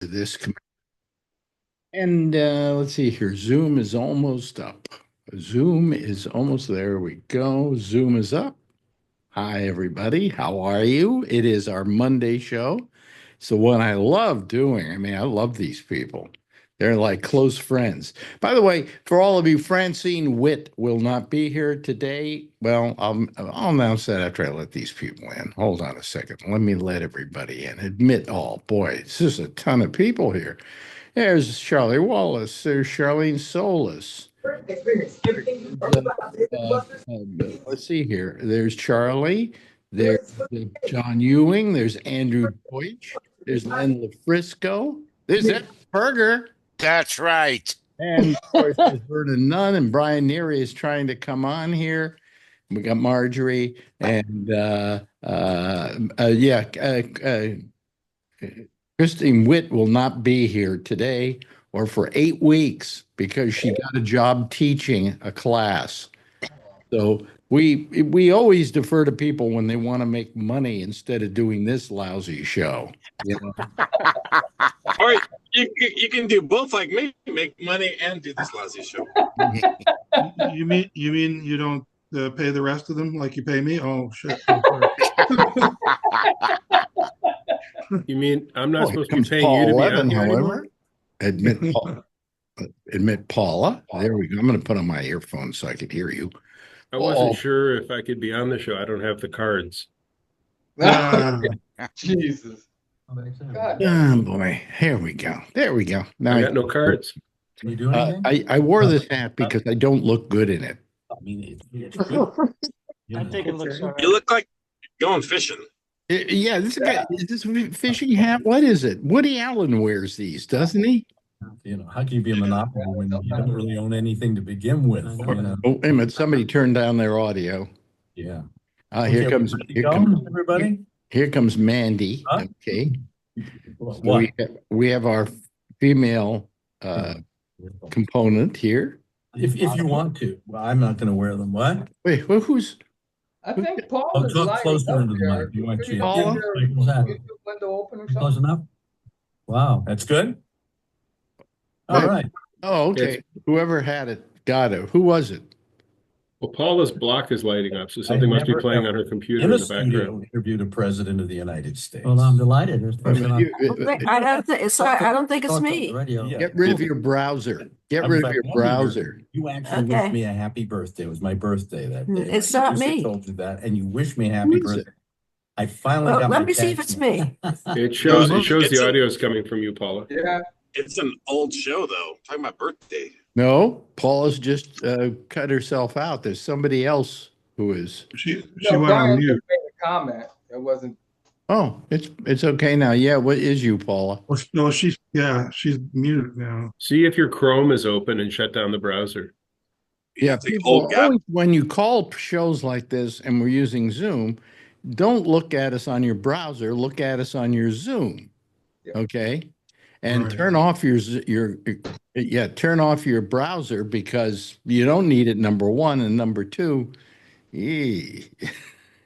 this and let's see here. Zoom is almost up. Zoom is almost there. We go. Zoom is up. Hi, everybody. How are you? It is our Monday show. So what I love doing, I mean, I love these people. They're like close friends. By the way, for all of you, Francine Witt will not be here today. Well, I'll announce that after I let these people in. Hold on a second. Let me let everybody in. Admit all. Boy, it's just a ton of people here. There's Charlie Wallace. There's Charlene Solis. Let's see here. There's Charlie. There's John Ewing. There's Andrew Deutsch. There's Len LaFrisco. There's Ed Berger. That's right. And of course, there's Vernon Nunn and Brian Neary is trying to come on here. We got Marjorie and Christine Witt will not be here today or for 8 weeks because she got a job teaching a class. So we always defer to people when they want to make money instead of doing this lousy show. You know? Or you can do both, like me, make money and do this lousy show. You mean you don't pay the rest of them like you pay me? Oh shit! You mean I'm not supposed to be paying Paul you to be Levin, on here however, anymore? admit Paula. There we go. I'm going to put on my earphones so I can hear you. I wasn't sure if I could be on the show. I don't have the cards. Jesus. Oh boy, here we go. There we go. Now I got no cards. Can you do anything? I wore this hat because I don't look good in it. I mean, I think it looks all right. You look like you're going fishing. Yeah, this guy is this a fishing hat? What is it? Woody Allen wears these, doesn't he? you know, how can you be a monopoly when you don't really own anything to begin with? You know? Oh, wait a minute. Somebody turned down their audio. Yeah. Here comes everybody. Here comes Mandy. Huh? Okay. What? We have our female component here. If you want to. Well, I'm not going to wear them. What? Wait, who's? I think Paul Oh, is closer into the mic. You want to Paula? YouTube window open or Close something? enough? Wow, that's good. All Wait. right. Oh, okay. Whoever had it got it. Who was it? Well, Paula's block is lighting up, so something must be playing on her computer in In a the studio, background. interviewed a president of the United States. Well, I'm delighted. There's I mean, I don't think it's me. Yeah. Get rid of your browser. Get rid of your browser. You actually Okay. wished me a happy birthday. It was my birthday that day. It's not I me. told you that, and you wished me a happy Who is birthday. I finally Well, got my let me see if text it's me. It shows It's the a- audio is coming from you, Paula. Yeah. It's an old show, though. Talking about birthday. No, Paula's just cut herself out. There's somebody else who is. She No, went on Brian mute. made a comment. It wasn't. Oh, it's okay now. Yeah, what is you, Paula? Well, no, she's muted now. See if your Chrome is open and shut down the browser. Yeah, It's like people old gap. always, when you call shows like this and we're using Zoom, don't look at us on your browser. Look at us on your Zoom. Yeah. Okay, and Right. turn off turn off your browser because you don't need it. Number one and number two, you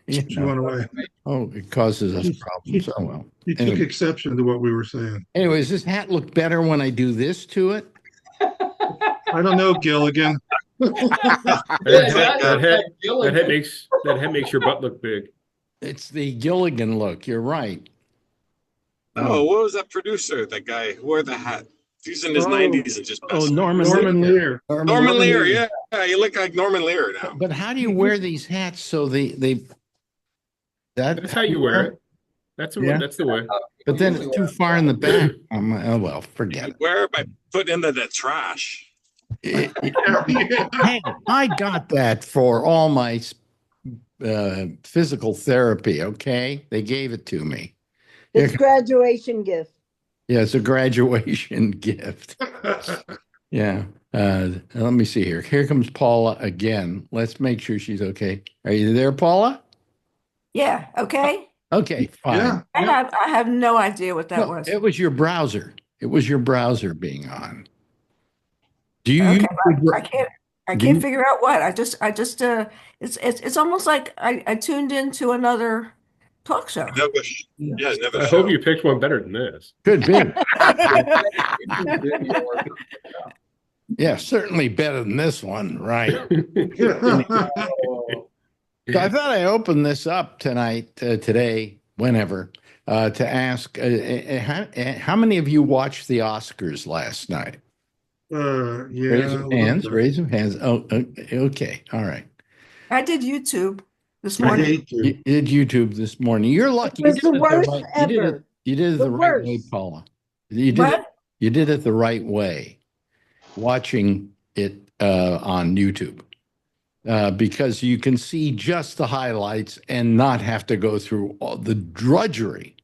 She know, went away. oh, it causes us problems. Oh well. He took Anyway. exception to what we were saying. Anyways, this hat look better when I do this to it. I don't know, Gilligan. That head makes your butt look big. It's the Gilligan look. You're right. Oh, what was that producer? That guy who wore the hat. He's in his 90s and just Oh, Norman Lear. Norman Lear. Yeah, you look like Norman Lear now. But how do you wear these hats so That's how you wear it. That's the way. But then it's too far in the back. Oh well, forget You it. wear it by putting into the trash. Hey, I got that for all my physical therapy. Okay, they gave it to me. It's graduation gift. Yeah, it's a graduation gift. Yeah. Let me see here. Here comes Paula again. Let's make sure she's okay. Are you there, Paula? Yeah, okay. Okay, fine. Yeah. I have no idea what that No, was. it was your browser. It was your browser being on. Do you Okay, use your I can't Do you- figure out what. It's almost like I tuned into another talk show. Never, yeah, never I show. hope you picked one better than this. Could be. YouTube video or something. Yeah, certainly better than this one, right? Oh, So I thought I opened this up tonight, today, whenever, to ask how many of you watched the Oscars last night? Yeah. Raise your hands. Raise your hands. Oh, okay. All right. I did YouTube this I morning. hate You you. did YouTube this morning. You're lucky. It was the worst You did it. ever. You did it The the right way, worst. Paula. You did it. What? You did it the right way. Watching it on YouTube. Because you can see just the highlights and not have to go through all the drudgery.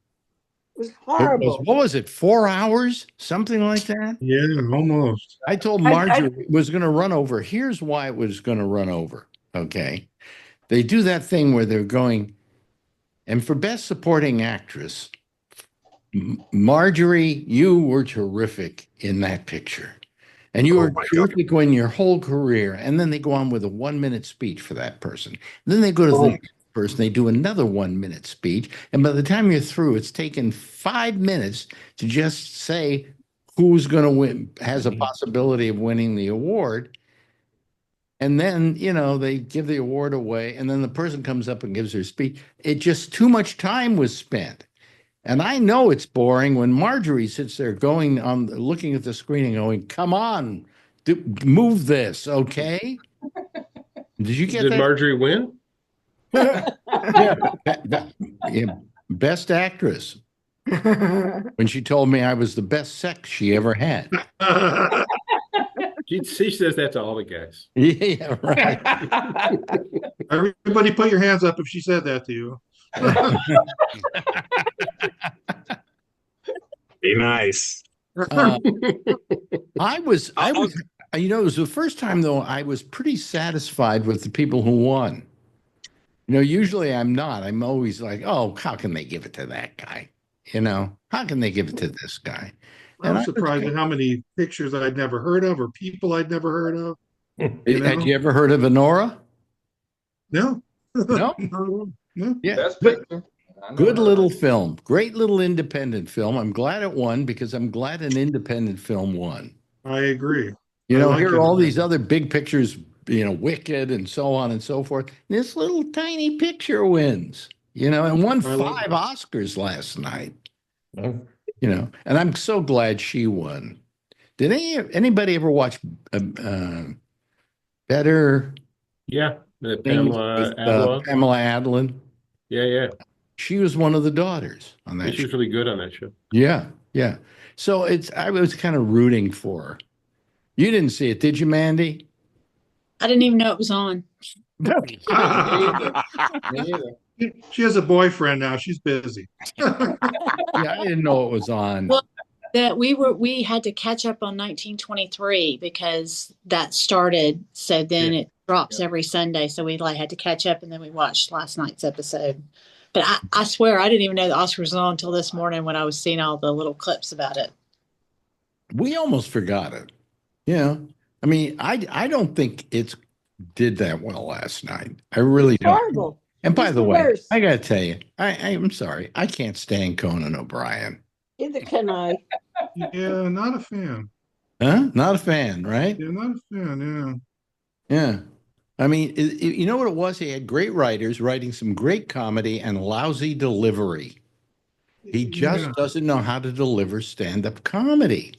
It was It was, horrible. what was it, 4 hours? Something like that? Yeah, almost. I told Marjorie it was going to run over. Here's why it was going to run over. Okay. They do that thing where they're going, and for Best Supporting Actress, Marjorie, you were terrific in that picture. And you Oh were my God. terrific in your whole career. And then they go on with a 1-minute speech for that person. And then they go to the next person, they do another 1-minute speech. And by the time you're through, it's taken 5 minutes to just say who's going to win, has a possibility of winning the award. And then, you know, they give the award away. And then the person comes up and gives their speech. It just too much time was spent. And I know it's boring when Marjorie sits there going on, looking at the screen and going, come on, move this, okay? Did you get Did that? Marjorie win? Yeah, yeah, Best Actress. When she told me I was the best sex she ever had. She says that to all the guys. Yeah, right. Everybody put your hands up if she said that to you. Be nice. I was, you know, it was the first time though, I was pretty satisfied with the people who won. You know, usually I'm not. I'm always like, oh, how can they give it to that guy? You know, how can they give it to this guy? I'm surprised at how many pictures I'd never heard of or people I'd never heard of. Had you ever heard of Honora? No. No? No. Yeah. Best picture. I know Good that. little film. Great little independent film. I'm glad it won because I'm glad an independent film won. I agree. You I know, like here it. are all these other big pictures, you know, Wicked and so on and so forth. This little tiny picture wins, you know, and won I like 5 Oscars last night. You know, and I'm so glad she won. Did anybody ever watch Better Yeah, Things Pamela with, Adlon. Pamela Adlon? Yeah. She was one of the daughters on that She was show. really good on that show. Yeah, yeah. So I was kind of rooting for her. You didn't see it, did you, Mandy? I didn't even know it was on. Me neither. She has a boyfriend now. She's busy. Yeah, I didn't know it was on. Well, that we had to catch up on 1923 because that started. So then it drops every Sunday. So we had to catch up, and then we watched last night's episode. But I swear I didn't even know the Oscars was on until this morning when I was seeing all the little clips about it. We almost forgot it. You know, I mean, I don't think it's did that well last night. I really don't. Horrible. And by It's the the way, worst. I got to tell you, I'm sorry. I can't stand Conan O'Brien. Neither can I. Yeah, not a fan. Huh? Not a fan, right? Yeah, not a fan. Yeah. I mean, you know what it was? He had great writers writing some great comedy and lousy delivery. He just doesn't know how to deliver stand-up comedy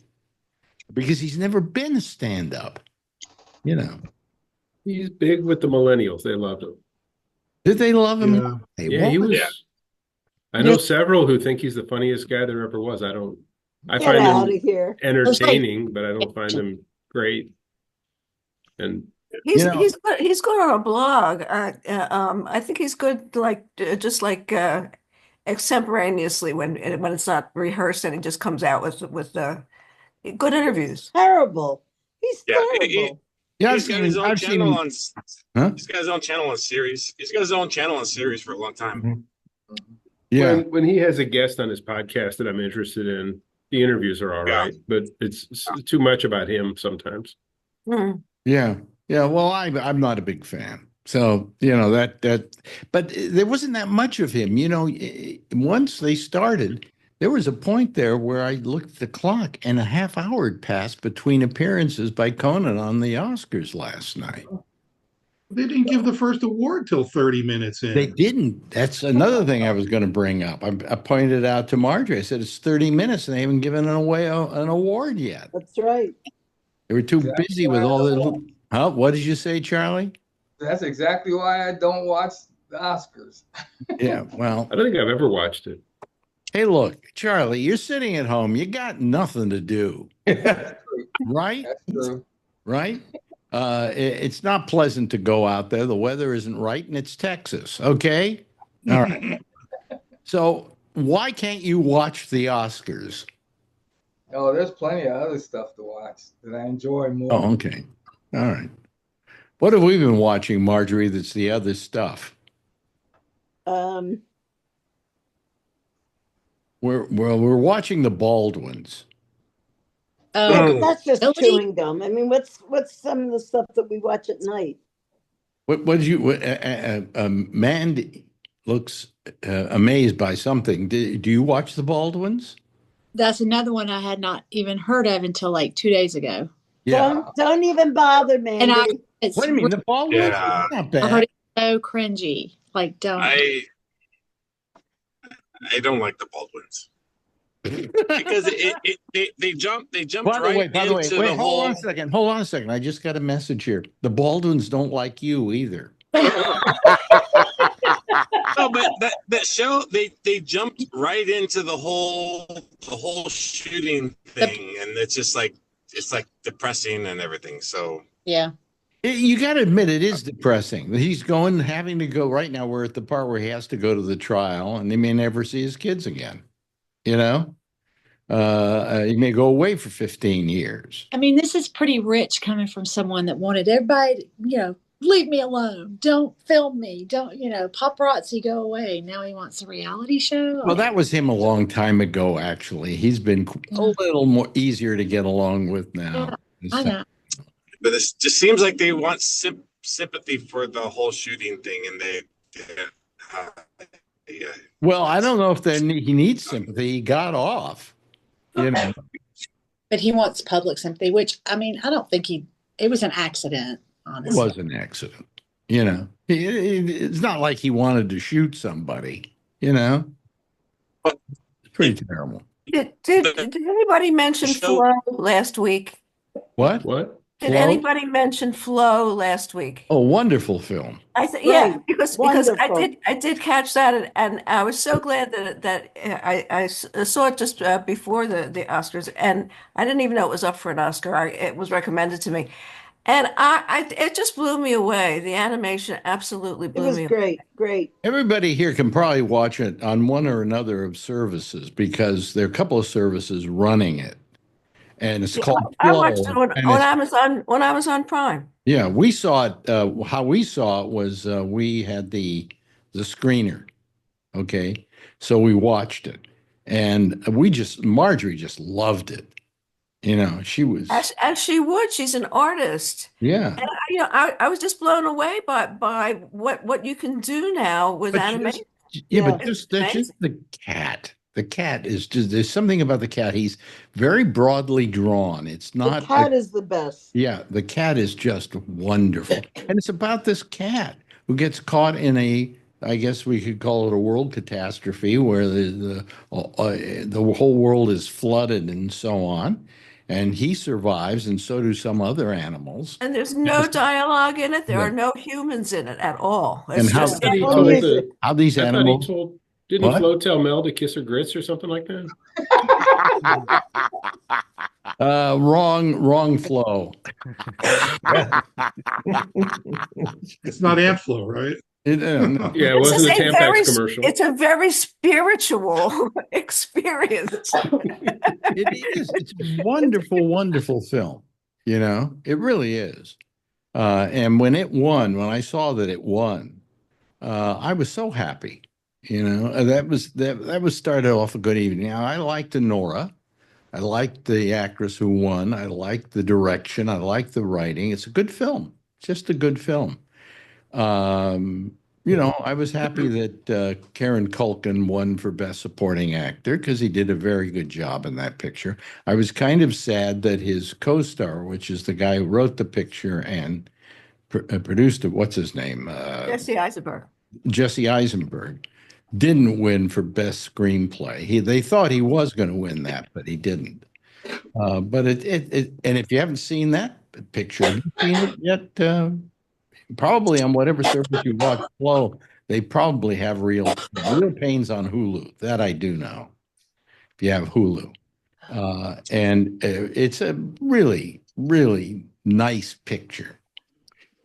because he's never been a stand-up, you know. He's big with the millennials. They loved him. Did they love him? Yeah. They Yeah, he won't. was. Yeah. I know several who think he's the funniest guy there ever was. I Get find out him of here. entertaining, but I don't find him great. And He's You know- he's good on a blog. I think he's good just like extemporaneously when it's not rehearsed and he just comes out with good interviews. Terrible. He's Yeah, terrible. Yeah, He's got his own I've seen channel him. on. Huh? He's got his own channel on series. He's got his own channel on series for a long time. Yeah. when he has a guest on his podcast that I'm interested in, the interviews are all Yeah. right, but it's too much about him sometimes. Hmm. Yeah. Yeah. Well, I'm not a big fan. So, but there wasn't that much of him. Once they started, there was a point there where I looked at the clock and a half hour had passed between appearances by Conan on the Oscars last night. They didn't give the first award till 30 minutes in. They didn't. That's another thing I was going to bring up. I pointed out to Marjorie. I said, it's 30 minutes and they haven't given away an award yet. That's right. They were too Exactly busy with why I all don't the. Huh? What did you say, Charlie? That's exactly why I don't watch the Oscars. Yeah, well, I don't think I've ever watched it. hey, look, Charlie, you're sitting at home. You got nothing to do, That's true. right? That's true. Right? It's not pleasant to go out there. The weather isn't right, and it's Texas. Okay. All right. So why can't you watch the Oscars? Oh, there's plenty of other stuff to watch that I enjoy more. Oh, okay. All right. What have we been watching, Marjorie, that's the other stuff? Um, We're watching the Baldwins. yeah, Oh, but that's just really? chewing gum. I mean, what's some of the stuff that we watch at night? What did you? Mandy looks amazed by something. Do you watch the Baldwins? that's another one I had not even heard of until like 2 days ago. Yeah. Don't even bother, And Mandy. it's What do you mean the Baldwins? Yeah. It's not I heard bad. it's so cringy. Like, don't. I don't like the Baldwins because they jumped By the way, right into wait, the hold on whole. a second. Hold on a second. I just got a message here. The Baldwins don't like you either. No, but that show they jumped right into the whole shooting thing, and it's like depressing and everything. So Yeah. You got to admit it is depressing. He's having to go right now. We're at the part where he has to go to the trial, and he may never see his kids again. You know, he may go away for 15 years. I mean, this is pretty rich coming from someone that wanted everybody, leave me alone. Don't film me. Don't, paparazzi, go away. Now he wants a reality show. Well, that was him a long time ago, actually. He's been a little more easier to get along with now. I know. but it just seems like they want sympathy for the whole shooting thing, and uh, yeah. Well, I don't know if he needs sympathy. He got off, But he wants public sympathy, which, I mean, I don't think it was an accident, It honestly. was an accident. It's not like he wanted to shoot somebody. It's pretty terrible. Did anybody mention Flo last week? What? What? Did Flo? anybody mention Flo last week? Oh, wonderful film. Yeah, Right. because Wonderful. I did catch that, and I was so glad that I saw it just before the Oscars, and I didn't even know it was up for an Oscar. It was recommended to me, and it just blew me away. The animation absolutely It blew was me away. great. Everybody here can probably watch it on one or another of services because there are a couple of services running it. And it's called I Flow. watched it on Amazon Prime. Yeah, we saw it. How we saw it was we had the screener. Okay, so we watched it, and Marjorie just loved it. She was. As she would. She's an artist. Yeah. And I was just blown away by what you can do now with But animation. but It's that's just the cat. The cat is just, there's something about the cat. He's very broadly drawn. It's The not. cat is the best. Yeah, the cat is just wonderful. And it's about this cat who gets caught in I guess we could call it a world catastrophe where the whole world is flooded and so on. And he survives, and so do some other animals. And there's no dialogue in it. There are no humans in it at all. And It's how- just I thought he Oh, told music. How these I thought he animals. told. Didn't What? Flo tell Mel to kiss her grits or something like that? Wrong flow. It's not ant flow, right? No. Yeah, it This wasn't a is a very, Tampax commercial. it's a very spiritual experience. It is. It's a wonderful, wonderful film. It really is. And when I saw that it won, I was so happy. That was started off a good evening. Now I liked Nora. I liked the actress who won. I liked the direction. I liked the writing. It's a good film. Just a good film. I was happy that Karen Culkin won for Best Supporting Actor because he did a very good job in that picture. I was kind of sad that his co-star, which is the guy who wrote the picture and produced it, what's his name? Jesse Eisenberg. Jesse Eisenberg, didn't win for Best Screenplay. They thought he was going to win that, but he didn't. But and if you haven't seen that picture, have you seen it yet? Probably on whatever service you watch Flow, they probably have Real Pains on Hulu. That I do know. If you have Hulu, and it's a really, really nice picture.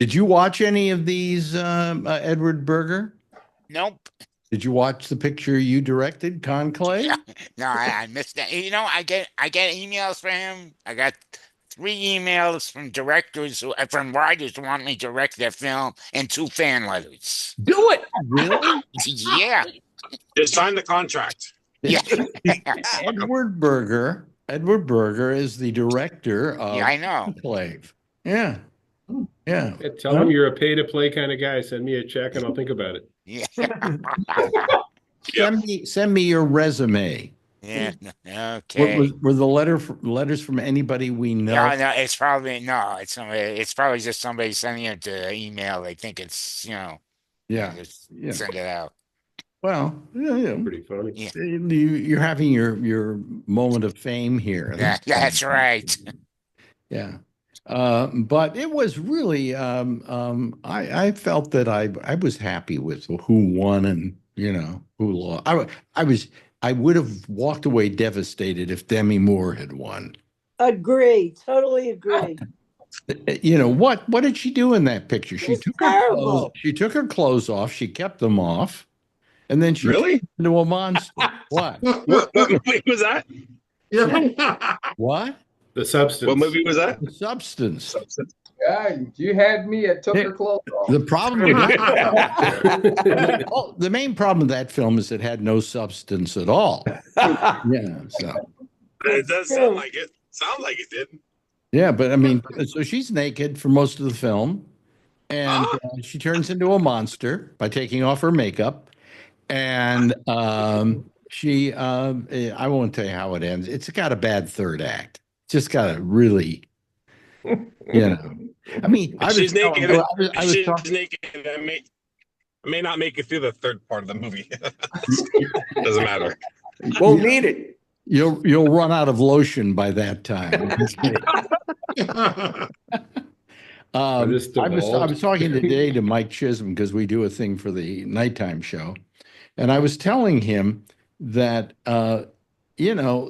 Did you watch any of these, Edward Berger? Nope. Did you watch the picture you directed, Conclave? No, I missed that. I get emails from him. I got 3 emails from from writers who want me to direct their film, and 2 fan letters. Do it. Really? Yeah. Just sign the contract. Yeah. Edward Berger is the director of Yeah, I know. Conclave. Yeah. Yeah. Tell him you're a pay-to-play kind of guy. Send me a check and I'll think about it. Yeah. Send me your resume. Yeah. Okay. Were the letters from anybody we know? No, it's probably It's probably just somebody sending it to email. They think it's Yeah. just send it out. Well, yeah. Pretty funny. Yeah. You're having your moment of fame here. That's right. Yeah. But it was really, I felt that I was happy with who won and, who lost. I would have walked away devastated if Demi Moore had won. Agree. Totally agree. What did she do in that picture? She It's took terrible. she took her clothes off. She kept them off. And then she Really? turned into a monster. What? What movie was that? What? The Substance. What movie was that? The Substance. Yeah, you had me at took her clothes off. The problem with that, the main problem with that film is it had no substance at all. Yeah, so It does sound like it. Sound like it did. yeah, but I mean, so she's naked for most of the film, and she turns into a monster by taking off her makeup, and she I won't tell you how it ends. It's got a bad third act. Just got a really, I mean, She's naked. She's talking. naked. I may not make it through the third part of the movie. Doesn't matter. Won't need it. You'll run out of lotion by that time. I was talking today to Mike Chisholm because we do a thing for the nighttime show, and I was telling him that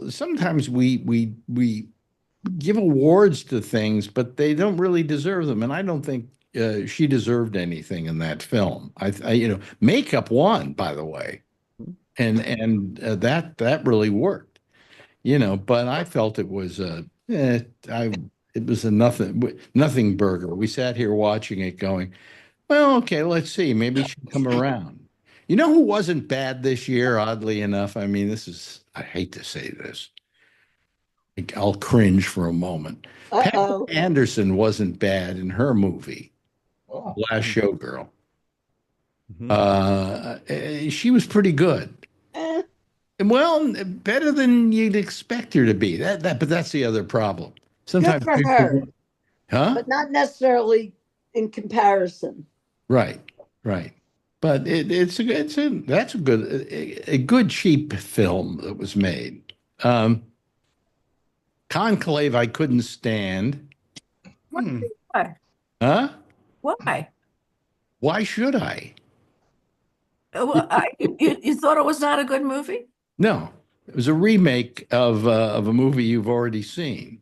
sometimes we give awards to things, but they don't really deserve them, and I don't think she deserved anything in that film. Makeup won, by the way, and that really worked, But I felt it was it was a nothing burger. We sat here watching it, going, well, okay, let's see, maybe she'll come around. You know who wasn't bad this year? Oddly enough, I mean, I hate to say this. I'll cringe for a moment. Pamela Anderson wasn't bad in her movie, Last Showgirl. She was pretty good. Well, better than you'd expect her to be. But that's the other problem. Sometimes Good for her, but not necessarily in comparison. Right. But that's a good cheap film that was made. Conclave, I couldn't stand. Why? Huh? Why? Why should I? Well, you thought it was not a good movie? No, it was a remake of a movie you've already seen.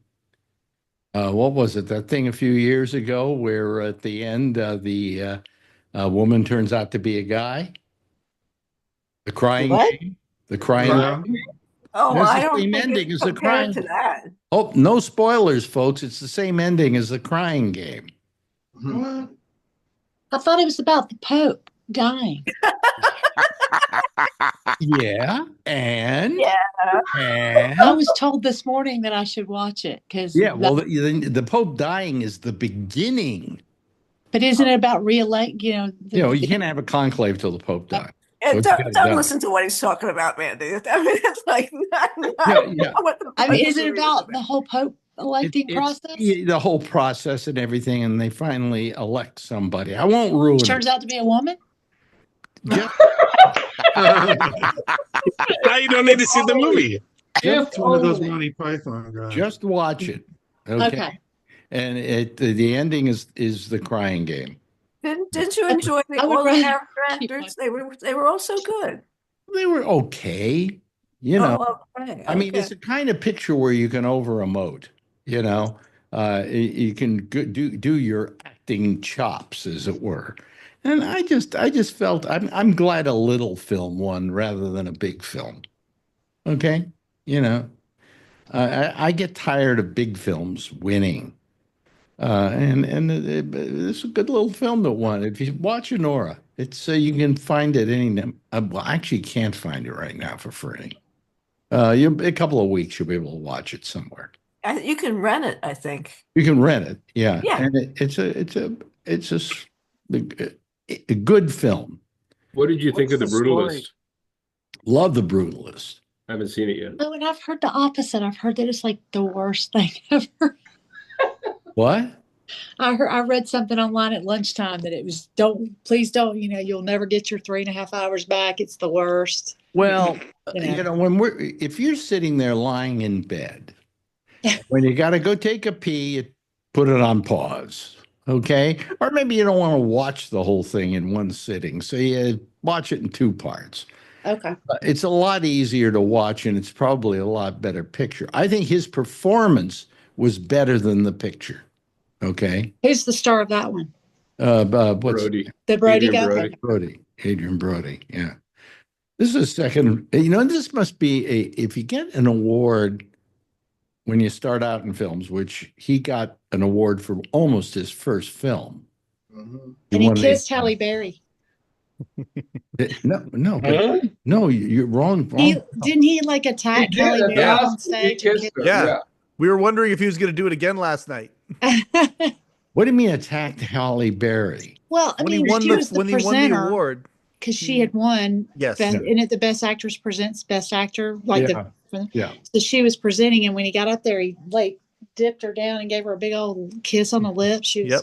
What was it? That thing a few years ago where at the end the woman turns out to be a guy? The Crying Game? The Crying Game? Oh, That's I the don't same think ending it's as The Crying compared to that. Oh, no spoilers, folks. It's the same ending as The Crying Game. I thought it was about the Pope dying. Yeah, and I was told this morning that I should watch it because well, the Pope dying is the beginning But isn't it about re-elect? You can't have a conclave till the Pope dies. Yeah, So it's don't, gotta don't go. listen to what he's talking about, Mandy. I mean, it's like not Yeah. what the I mean, what is the it movie about the whole Pope electing process? The whole process and everything, and they finally elect somebody. I won't ruin Turns it. out to be a woman. Just, Now you don't need to see the movie. If It's one of those only. Monty Python guys. just watch it, okay? Okay. And the ending is the crying game. Didn't you enjoy I would all the rather character keep actors? They were all so good. They were okay, you know. Oh, okay, I mean, okay. it's a kind of picture where you can over emote, you know. You can do your acting chops, as it were. And I just felt I'm glad a little film won rather than a big film. Okay, you know, I get tired of big films winning. This is a good little film that won. If you watch Nora, it's you can find it well, I actually can't find it right now for free. A couple of weeks you'll be able to watch it somewhere. You can rent it, I think. You can rent it, yeah, Yeah. and it's a good film. What did you think of The What's the story? Brutalist? Love The Brutalist. I haven't seen it yet. Oh, and I've heard the opposite. I've heard that it's like the worst thing ever. What? I read something online at lunchtime that it was please don't, you'll never get your 3.5 hours back. It's the worst. Well, You know. if you're sitting there lying in bed, when you got to go take a pee, you put it on pause, okay? Or maybe you don't want to watch the whole thing in one sitting, so you watch it in two parts. Okay. It's a lot easier to watch, and it's probably a lot better picture. I think his performance was better than the picture. Okay. Who's the star of that one? What's Brody. The Brody Adrian guy? Brody. Brody? Adrian Brody. Yeah. This is a second. This must be if you get an award when you start out in films, which he got an award for almost his first film. Mhm. And he won kissed Halle Berry. No, you're wrong. Didn't he like attack He did Halle at the Berry on hospital. He stage? and kissed her. Yeah. Yeah. We were wondering if he was going to do it again last night. What do you mean attacked Halle Berry? Well, I When he mean, won she was the when he won the presenter award. because she had won. Yes. In it, the Best Actress presents Best Actor. Yeah. So she was presenting, and when he got up there, he dipped her down and gave her a big old kiss on the lips. She was Yep.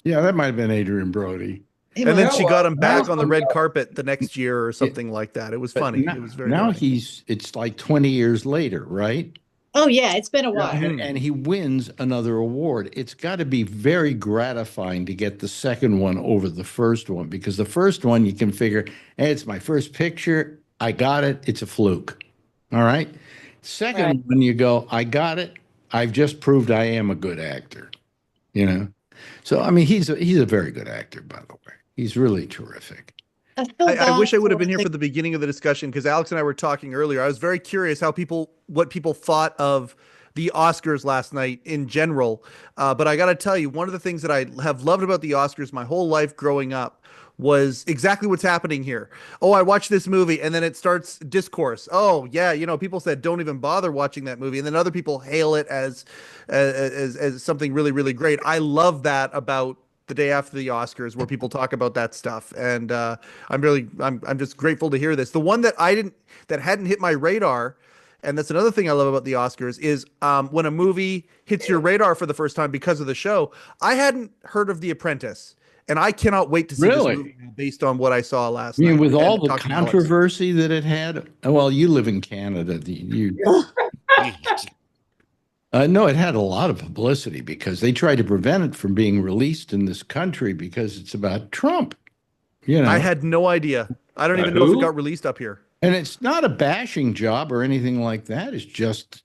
Yeah, that might have been Adrian Brody. And then she got him back Now- on the red carpet the next year or something like that. It was But funny. Now, It was very now funny. it's like 20 years later, right? Oh yeah, it's been a while. And he wins another award. It's got to be very gratifying to get the second one over the first one, because the first one you can figure, hey, it's my first picture. I got it. It's a fluke. All right. Second one, you go, I got it. I've just proved I am a good actor. So I mean, he's a very good actor, by the way. He's really terrific. I wish I would have been here for the beginning of the discussion, because Alex and I were talking earlier. I was very curious what people thought of the Oscars last night in general. But I got to tell you, one of the things that I have loved about the Oscars my whole life growing up was exactly what's happening here. Oh, I watched this movie, and then it starts discourse. Oh, yeah, people said don't even bother watching that movie, and then other people hail it as something really, really great. I love that about the day after the Oscars, where people talk about that stuff, and I'm just grateful to hear this. The one that hadn't hit my radar, and that's another thing I love about the Oscars, is when a movie hits your radar for the first time because of the show. I hadn't heard of The Apprentice, and I cannot wait to see this movie based on what I saw last night. With all and the talking to Alex. controversy that it had. Well, you live in Canada. No, it had a lot of publicity because they tried to prevent it from being released in this country because it's about Trump. I had no idea. I don't even know if it got released up here. And it's not a bashing job or anything like that. It's just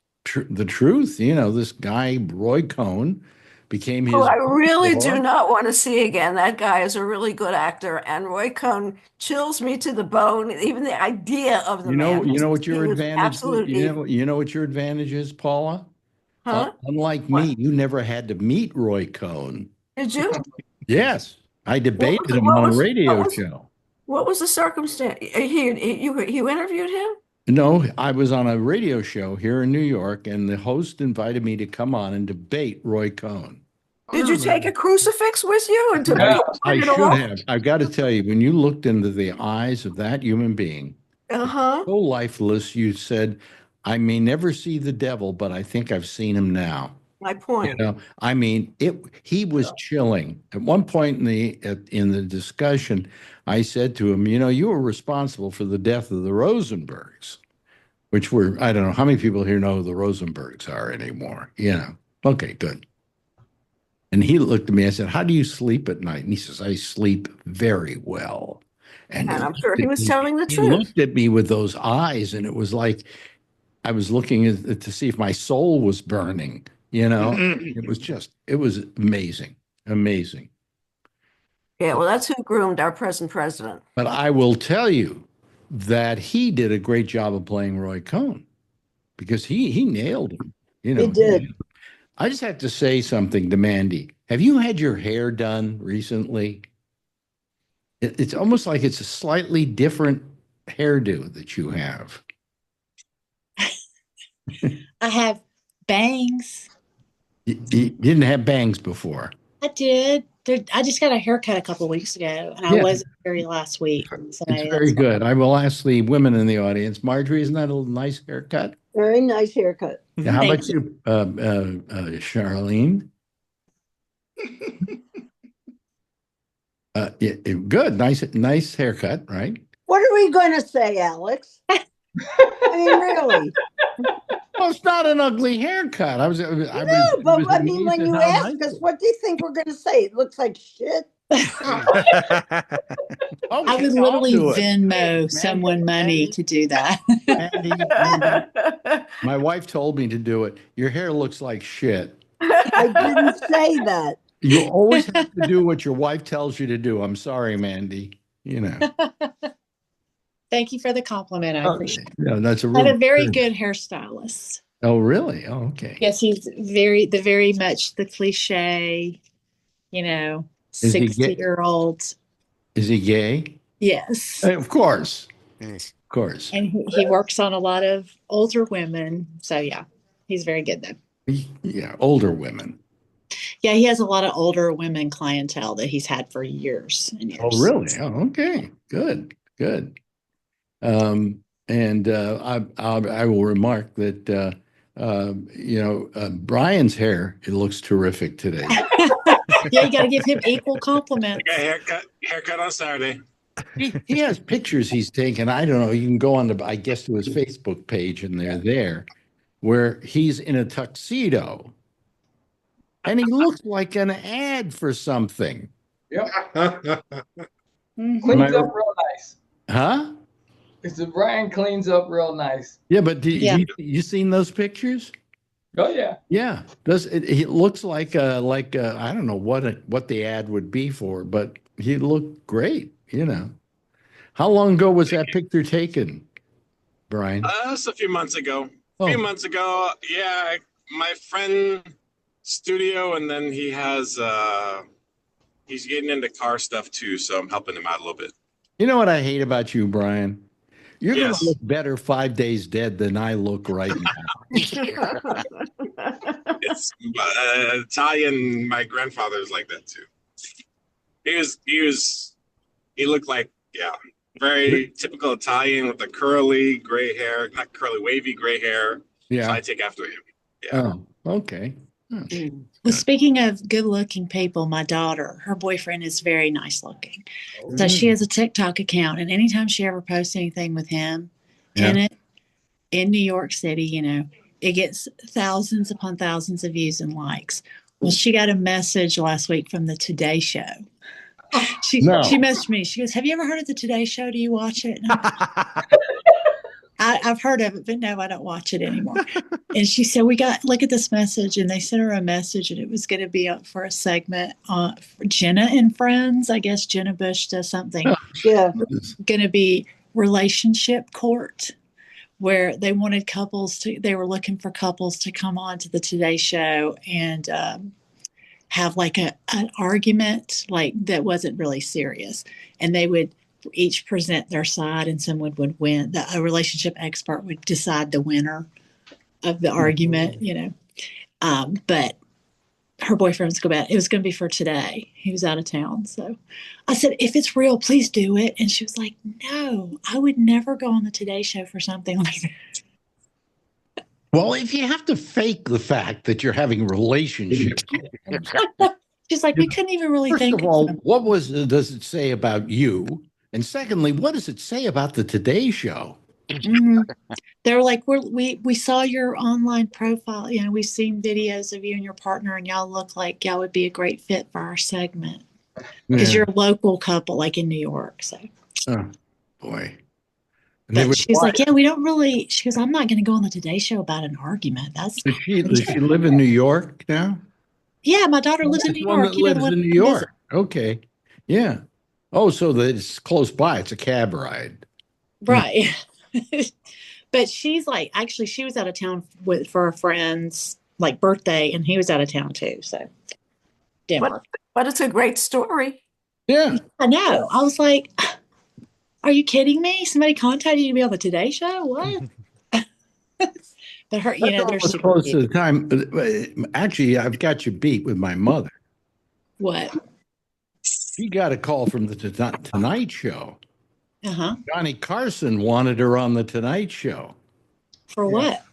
the truth. This guy, Roy Cohn, became his. Oh, I really do not want to see again. That guy is a really good actor, and Roy Cohn chills me to the bone. Even the idea of the man. You know what your He was advantage absolutely. is? You know what your advantage is, Paula? Huh? Unlike me, you never had to meet Roy Cohn. Did you? Yes, I debated him what on a was- radio what was- show. What was the circumstance? You interviewed him? No, I was on a radio show here in New York, and the host invited me to come on and debate Roy Cohn. Did you take a crucifix with you and to Yeah. I it should off? have. I've got to tell you, when you looked into the eyes of that human being, Uh-huh. so lifeless, you said, I may never see the devil, but I think I've seen him now. My You point. know, I mean, he was chilling. At one point in the discussion, I said to him, you were responsible for the death of the Rosenbergs, which were, I don't know how many people here know who the Rosenbergs are anymore. Okay, good. And he looked at me, I said, how do you sleep at night? And he says, I sleep very well. And And I'm sure he was telling the he truth. looked at me with those eyes, and it was like I was looking to see if my soul was burning. It was amazing, amazing. Yeah, well, that's who groomed our present president. But I will tell you that he did a great job of playing Roy Cohn because he nailed him. He did. I just have to say something to Mandy. Have you had your hair done recently? It's almost like it's a slightly different hairdo that you have. I have bangs. You didn't have bangs before. I did. I just got a haircut a couple weeks ago, and I wasn't very last week. So It's very good. I will ask the women in the audience. Marjorie, isn't that a nice haircut? Very nice haircut. Yeah, how about you, Charlene? Good, nice haircut, right? What are we going to say, Alex? I mean, really? Well, it's not an ugly haircut. I But I mean, when you ask us, what do you think we're going to say? It looks like shit. I would literally Venmo someone money to do that. Mandy, my wife told me to do it. Your hair looks like shit. I didn't say that. You always have to do what your wife tells you to do. I'm sorry, Mandy. Thank you for the compliment. I appreciate it. Yeah, that's I have a very good hairstylist. Oh, really? Oh, okay. Yes, he's very much the cliche, 60-year-old. Is he gay? Yes. Of course. Of course. And he works on a lot of older women. So, yeah, he's very good, though. Yeah, older women. Yeah, he has a lot of older women clientele that he's had for years and years. Oh, really? Oh, okay. Good. And I will remark that Brian's hair, it looks terrific today. Yeah, you got to give him equal compliments. Haircut on Saturday. He has pictures he's taken. I don't know. You can go on to his Facebook page, and they're there, where he's in a tuxedo, and he looks like an ad for something. Yep. Mhm. Cleans up real nice. Huh? It's Brian cleans up real nice. Yeah, but you seen those pictures? Oh yeah. Yeah. It looks like I don't know what the ad would be for, but he looked great, How long ago was that picture taken, Brian? That's a few months ago. Oh. A few months ago, yeah, my friend studio, and then he has he's getting into car stuff too, so I'm helping him out a little bit. You know what I hate about you, Brian? You're going Yes. to look better 5 days dead than I look right now. It's Italian. My grandfather's like that too. He looked like, very typical Italian with the curly gray hair, not curly, wavy gray hair. Yeah. So I take after him. Yeah. Oh, okay. Well, speaking of good-looking people, my daughter, her boyfriend is very nice-looking. So she has a TikTok account, and anytime she ever posts anything with him in it, in New York City, it gets thousands upon thousands of views and likes. Well, she got a message last week from the Today Show. She messaged me. She goes, "Have you ever heard of the Today Show? Do you watch it?" I've heard of it, but no, I don't watch it anymore. And she said, look at this message. And they sent her a message, and it was going to be up for a segment for Jenna and Friends. I guess Jenna Bush does something. Yeah. Going to be relationship court, where they were looking for couples to come on to the Today Show and have like an argument that wasn't really serious. And they would each present their side, and someone would win. A relationship expert would decide the winner of the argument, But her boyfriend's go back. It was going to be for today. He was out of town. So I said, if it's real, please do it. And she was like, no, I would never go on the Today Show for something like that. Well, if you have to fake the fact that you're having relationships, she's like, we couldn't even really first think of all, of what does it say about you? And secondly, what does it say about the Today Show? Mm-hmm. They were like, we saw your online profile. You know, we've seen videos of you and your partner, and y'all look like y'all would be a great fit for our segment because you're a local couple, like in New York. So, oh boy. but she's like, yeah, we don't really. She goes, I'm not going to go on the Today Show about an argument. Does she live in New York now? Yeah, my daughter lives in New York. That lives in New York. Okay, yeah. Oh, so that it's close by. It's a cab ride, right? But she's like, actually, she was out of town for a friend's like birthday, and he was out of town too. So, Denver. But it's a great story. Yeah, I know. I was like, are you kidding me? Somebody contacted you to be on the Today Show? What? But her, you know, they're super close to the time. Actually, I've got you beat with my mother. What? She got a call from the Tonight Show. Uh-huh. Johnny Carson wanted her on the Tonight Show. For what?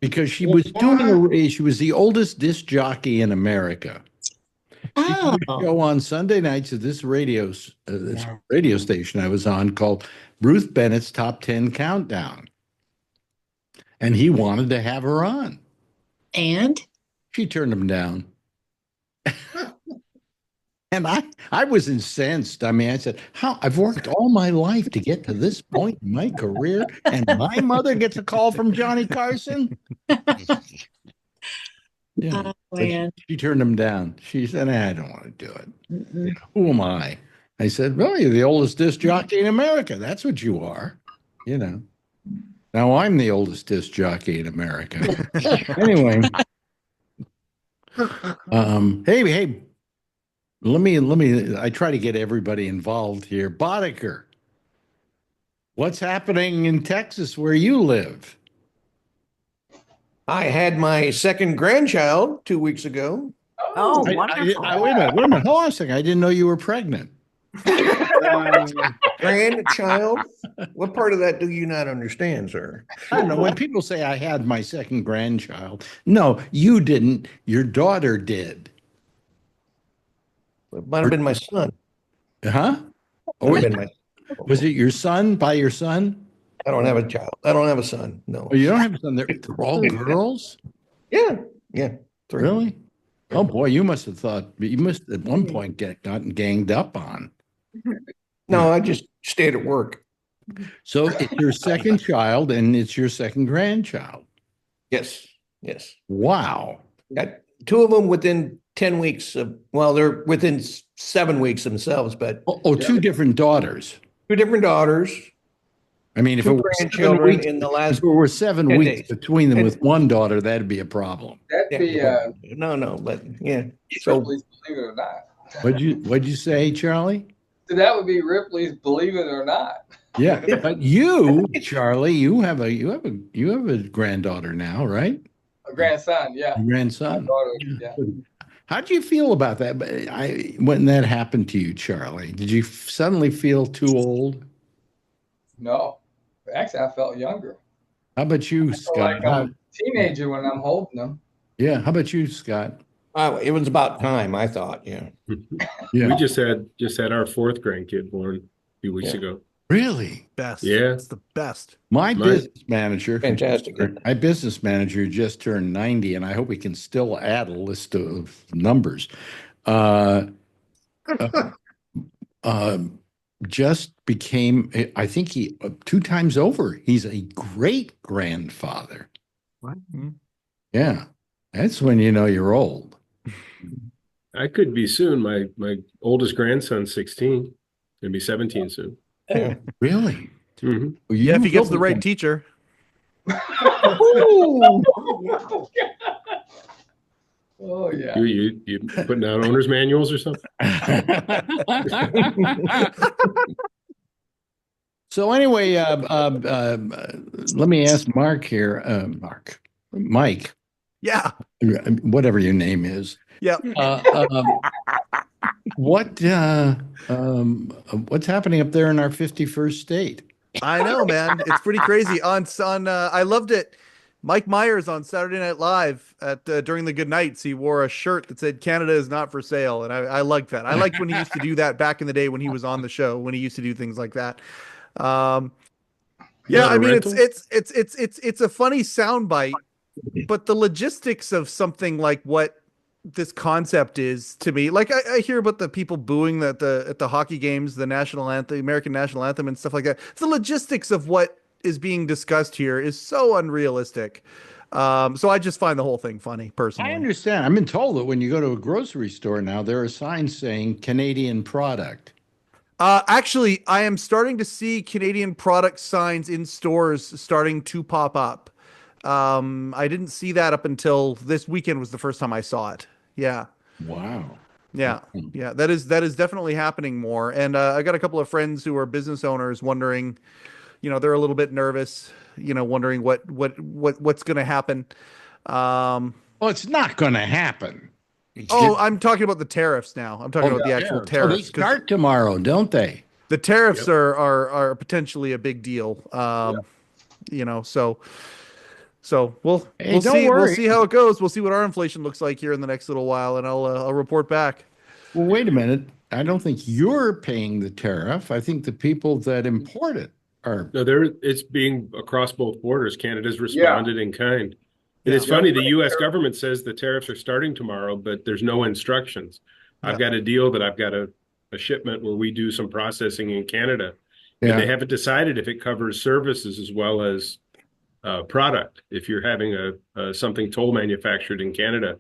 Because she was she was the oldest disc jockey in America. Oh. She did a show on Sunday nights at this radio station I was on called Ruth Bennett's Top 10 Countdown. And he wanted to have her on. And? She turned him down. And I was incensed. I mean, I said, I've worked all my life to get to this point in my career, and my mother gets a call from Johnny Carson? Yeah. She turned him down. She said, I don't want to do it. You know, who am I? I said, well, you're the oldest disc jockey in America. That's what you are. You know. Now I'm the oldest disc jockey in America. Anyway. Hey. Let me I try to get everybody involved here. Boddicker, what's happening in Texas where you live? I had my second grandchild 2 weeks ago. Oh, wonderful. Wait a minute. Hold on a second. I didn't know you were pregnant. Grandchild? What part of that do you not understand, sir? I don't know. When people say I had my second grandchild, no, you didn't. Your daughter did. It might have been my son. Huh? Was it your son? By your son? I don't have a child. I don't have a son. No. Oh, you don't have a son. They're all girls? Yeah. Three. Really? Oh boy, you must have thought you must at one point gotten ganged up on. No, I just stayed at work. So it's your second child and it's your second grandchild. Yes. Wow. Got two of them within 10 weeks they're within 7 weeks themselves, but two different daughters. Two different daughters. I mean, if it were 7 weeks in the last, if it were 7 weeks days. between them with one daughter, that'd be a problem. That'd be no, but yeah. So believe it or not. What'd you say, Charlie? So that would be Ripley's Believe It or Not. Yeah, but you, Charlie, you have a granddaughter now, right? A grandson, yeah. A grandson. Daughter, yeah. How do you feel about that? When that happened to you, Charlie, did you suddenly feel too old? No, actually, I felt younger. How about you, Scott? Like I'm a teenager when I'm holding them. Yeah. How about you, Scott? It was about time, I thought. Yeah. We just had our fourth grandkid born a few weeks ago. Really? Best. Yeah. It's the best. My business manager, fantastic. My business manager just turned 90, and I hope we can still add a list of numbers. Just became, I think he 2 times over. He's a great grandfather. What? Yeah, that's when you know you're old. I could be soon. My oldest grandson's 16. Gonna be 17 soon. Yeah. Really? Mm-hmm. Well, if he gets the right teacher. Oh yeah. You putting out owner's manuals or something? So anyway, let me ask Mark here. Mike. Yeah. whatever your name is. Yeah. What what's happening up there in our 51st state? I know, man. It's pretty crazy. I loved it. Mike Myers on Saturday Night Live at during the good nights, he wore a shirt that said "Canada is not for sale," and I liked that. I liked when he used to do that back in the day when he was on the show, when he used to do things like that. Um, yeah, Not I a mean, rental? it's a funny soundbite, but the logistics of something like what this concept is to me, like I hear about the people booing at the hockey games, the national anthem, the American national anthem, and stuff like that. The logistics of what is being discussed here is so unrealistic. So I just find the whole thing funny, I personally. understand. I've been told that when you go to a grocery store now, there are signs saying Canadian product. Actually, I am starting to see Canadian product signs in stores starting to pop up. I didn't see that up until this weekend was the first time I saw it. Yeah. Wow. Yeah, yeah, that is definitely happening more. And I got a couple of friends who are business owners wondering, they're a little bit nervous, wondering what's going to happen. Well, it's not going to happen. Oh, I'm talking about the tariffs now. I'm talking about the actual Oh, they tariffs because start tomorrow, don't they? the tariffs Yep. are potentially a big deal. So we'll Hey, we'll don't see worry. how it goes. We'll see what our inflation looks like here in the next little while, and I'll report back. Well, wait a minute. I don't think you're paying the tariff. I think the people that import it are. No, it's being across both borders. Canada's Yeah. responded in kind. And Yeah. it's funny, the US government says the tariffs are starting tomorrow, but there's no instructions. Yeah. I've got a deal that I've got a shipment where we do some processing in Canada, and Yeah. they haven't decided if it covers services as well as product. If you're having something toll manufactured in Canada,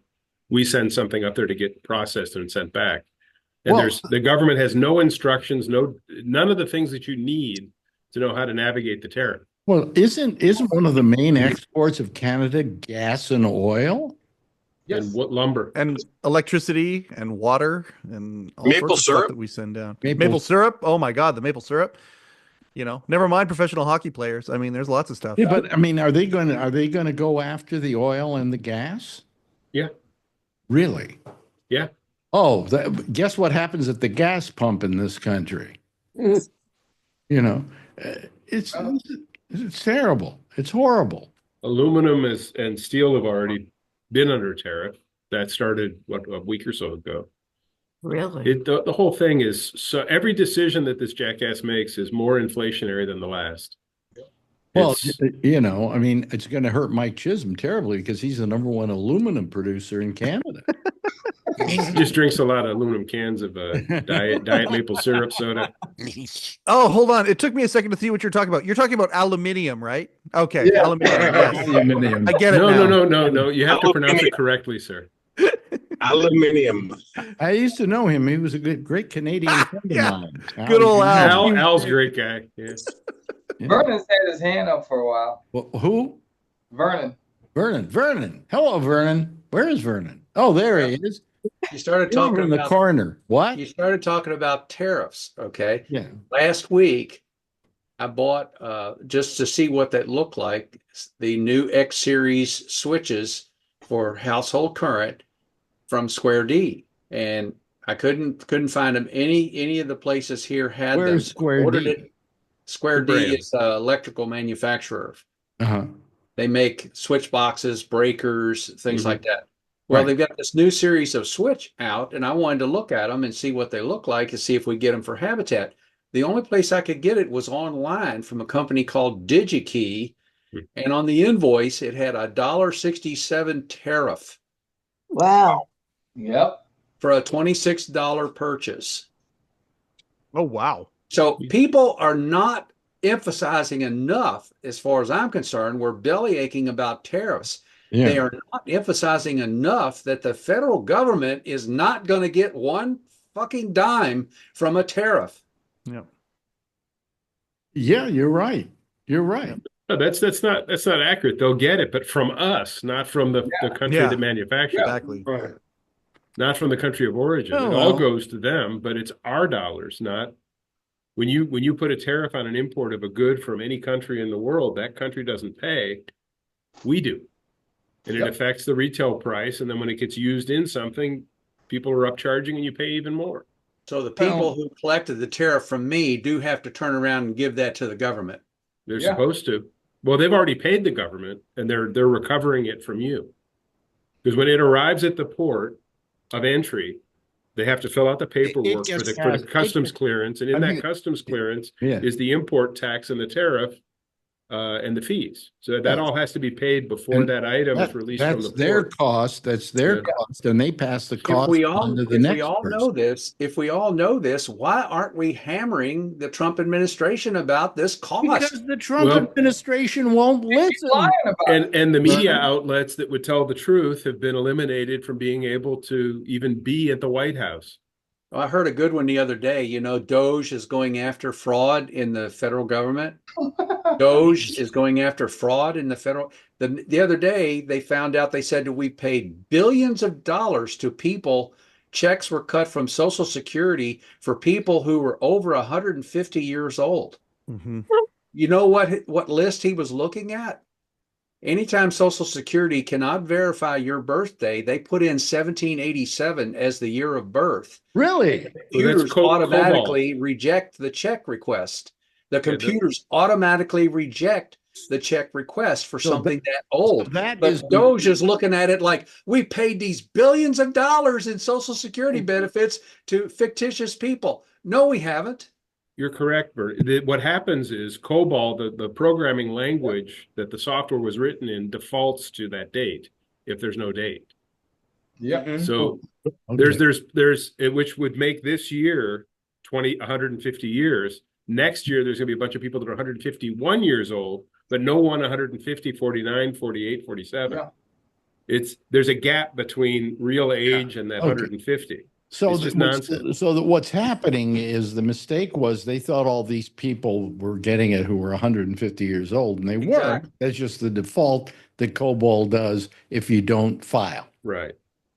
we send something up there to get processed and sent back. And Well, the government has no instructions, none of the things that you need to know how to navigate the tariff. well, isn't one of the main exports of Canada gas and oil? Yes. And what lumber? And electricity and water and all Maple sorts of stuff syrup? that we send down. Maple- Maple syrup. Oh my God, the maple syrup. Never mind professional hockey players. I mean, there's lots of stuff. Yeah, but I mean, are they going to go after the oil and the gas? Yeah. Really? Yeah. Oh, guess what happens at the gas pump in this country? Mm. You know, it's terrible. It's horrible. Aluminum and steel have already been under tariff. That started a week or so ago. Really? The whole thing is, so every decision that this jackass makes is more inflationary than the last. Well, It's- I mean, it's going to hurt Mike Chisholm terribly because he's the number one aluminum producer in Canada. he just drinks a lot of aluminum cans of diet maple syrup soda. Oh, hold on. It took me a second to see what you're talking about. You're talking about aluminium, right? Okay, Yeah. aluminium. Yes. Aluminum. I get it now. No. You have to pronounce it correctly, sir. Aluminium. I used to know him. He was a great Canadian friend Yeah. of mine. Good old Al. Al's a great guy. Yeah. Yeah. Vernon's had his hand up for a while. Well, who? Vernon. Vernon. Hello, Vernon. Where is Vernon? Oh, there he is. You started You're over talking in the about corner. What? you started talking about tariffs. Okay. Yeah. Last week, I bought just to see what that looked like, the new X series switches for household current from Square D, and I couldn't find them. Any of the places here had them. Where's Square Ordered D? it. Square The D brand. is an electrical manufacturer. Uh-huh. They make switch boxes, breakers, things Mhm. like that. Well, Right. they've got this new series of switch out, and I wanted to look at them and see what they look like and see if we get them for Habitat. The only place I could get it was online from a company called DigiKey, and on the invoice it had a $1.67 tariff Wow. Yep. for a $26 purchase. Oh, wow. So people are not emphasizing enough, as far as I'm concerned, we're belly aching about tariffs. Yeah. They are not emphasizing enough that the federal government is not going to get one fucking dime from a tariff. Yeah. Yeah, you're right. You're right. No, that's not accurate. They'll get it, but from us, not from the country Yeah. that manufactures. Exactly. Right. Not from the country of origin. Oh, It all well. goes to them, but it's our dollars, not when you put a tariff on an import of a good from any country in the world, that country doesn't pay. We do. and it affects the retail price. And then when it gets used in something, people are upcharging and you pay even more. So the people who collected the tariff from me do have to turn around and give that to the government. They're supposed to. Well, they've already paid the government and they're recovering it from you. Because when it arrives at the port of entry, they have to fill out the paperwork for the customs clearance. And in that customs clearance is the import tax and the tariff and the fees. So that all has to be paid before that item is released from the port. Their cost. That's their cost, and they pass the cost on to the next person. If we all know this, why aren't we hammering the Trump administration about this cost? Because the Trump administration won't listen. And the media outlets that would tell the truth have been eliminated from being able to even be at the White House. Well, I heard a good one the other day. You know, Doge is going after fraud in the federal government. Doge is going after fraud in the federal. The other day, they found out, they said that we paid billions of dollars to people. Checks were cut from Social Security for people who were over 150 years old. Mm-hmm. You know what list he was looking at? Anytime Social Security cannot verify your birthday, they put in 1787 as the year of birth. Really? Computers automatically reject the check request. The computers automatically reject the check request for something that old. But Doge is looking at it like, we paid these billions of dollars in Social Security benefits to fictitious people. No, we haven't. You're correct, Bert. What happens is COBOL, the programming language that the software was written in, defaults to that date if there's no date. Yeah. So there's which would make this year 150 years. Next year, there's going to be a bunch of people that are 151 years old, but no one 150, 49, 48, 47. Yeah. There's a gap between real age and that 150. So it's just nonsense. So that what's happening is the mistake was they thought all these people were getting it who were 150 years old, and they weren't. That's just the default that COBOL does if you don't file. Right.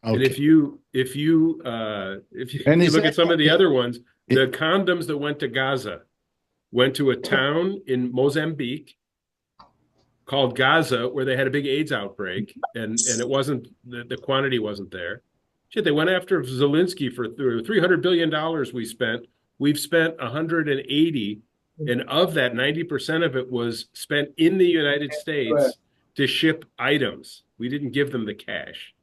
Okay. And if you look at some of the other ones, the condoms that went to Gaza went to a town in Mozambique called Gaza, where they had a big AIDS outbreak, and it wasn't the quantity wasn't there. Shit, they went after Zelensky for $300 billion we spent. We've spent 180, and of that, 90% of it was spent in the United States to ship items. We didn't give them the cash.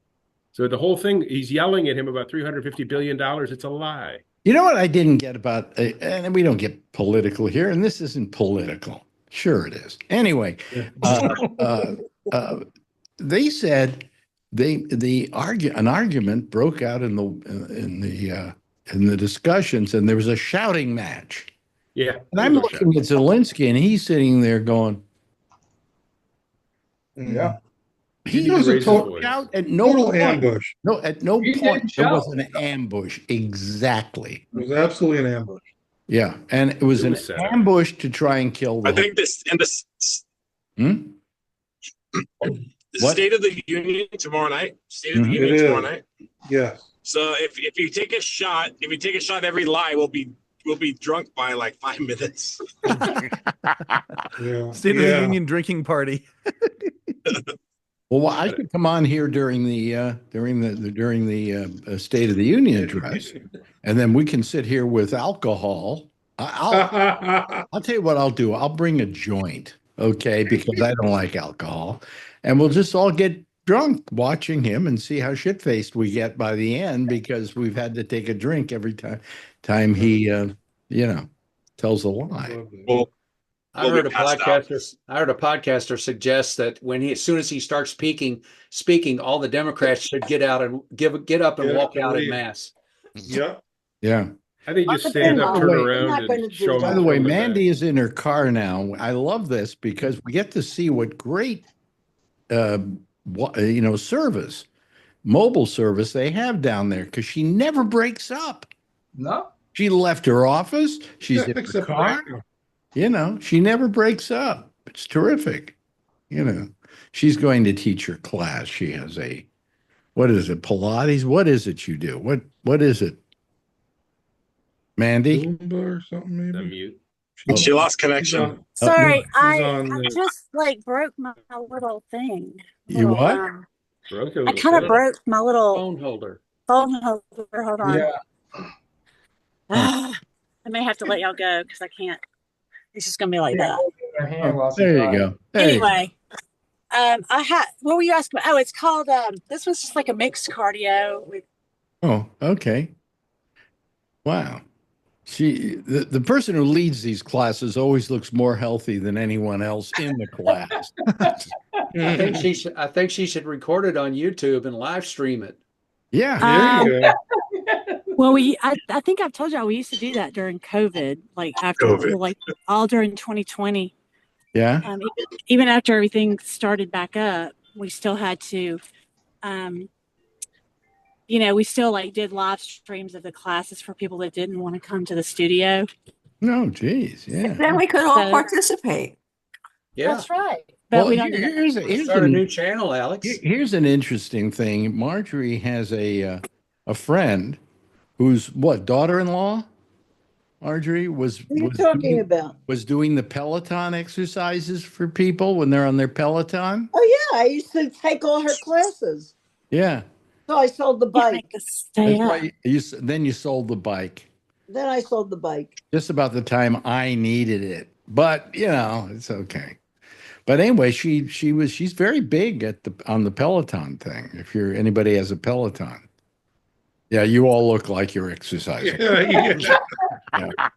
So the whole thing, he's yelling at him about $350 billion. It's a lie. You know what I didn't get about, and we don't get political here, and this isn't political. Sure it is. Anyway, they said an argument broke out in the discussions, and there was a shouting match. Yeah. And I'm looking at Zelensky, and he's sitting there going, yeah. He doesn't shout at no point. Ambush. No, at no point there was an ambush. Exactly. It was absolutely an ambush. Yeah, and it was an ambush to try and kill the I think this and this. Hmm? The State of the Union tomorrow night. State of the Union tomorrow night. Yes. So if you take a shot, every lie will be drunk by like 5 minutes. Yeah. State of the Union drinking party. Well, I could come on here during the State of the Union address, and then we can sit here with alcohol. I'll tell you what I'll do. I'll bring a joint, okay, because I don't like alcohol, and we'll just all get drunk watching him and see how shit-faced we get by the end, because we've had to take a drink every time he, tells a lie. Well, I heard a podcaster suggest that as soon as he starts speaking, all the Democrats should get out and get up and walk out en masse. Yeah. Yeah. I think just stand up, turn around, and show. By the way, Mandy is in her car now. I love this because we get to see what great, service, mobile service they have down there, because she never breaks up. No. She left her office. She's in her car. She never breaks up. It's terrific. She's going to teach her class. She has what is it, Pilates? What is it you do? What is it? Mandy? Zumba or something maybe? Mute. She lost connection. Sorry, I just broke my little thing. You what? Broke your I little kind of phone. broke my little Phone holder. phone holder. Hold on. Yeah. I may have to let y'all go because I can't. It's just gonna be like Yeah, that. hold it in her hand Oh, while she there you drives. go. There you go. Anyway, I had. What were you asking about? Oh, it's called. This was just like a mixed cardio. Oh, okay. Wow. The person who leads these classes always looks more healthy than anyone else in the class. I think she should record it on YouTube and live stream it. Yeah. There you go. Well, I think I've told y'all we used to do that during COVID, like after, COVID. well, like all during 2020. Yeah. Even after everything started back up, we still had to, we still like did live streams of the classes for people that didn't want to come to the studio. No, geez. Yeah. Then we could all participate. Yeah. That's right. But Well, we don't do that. here's Start a new channel, Alex. Here's an interesting thing. Marjorie has a friend whose daughter-in-law? Marjorie was What are you talking about? was doing the Peloton exercises for people when they're on their Peloton. Oh yeah, I used to take all her classes. Yeah. So I sold the bike. That's why then you sold the bike. Then I sold the bike. Just about the time I needed it. But it's okay. But anyway, she's very big on the Peloton thing. If anybody has a Peloton. Yeah, you all look like you're exercising. Yeah.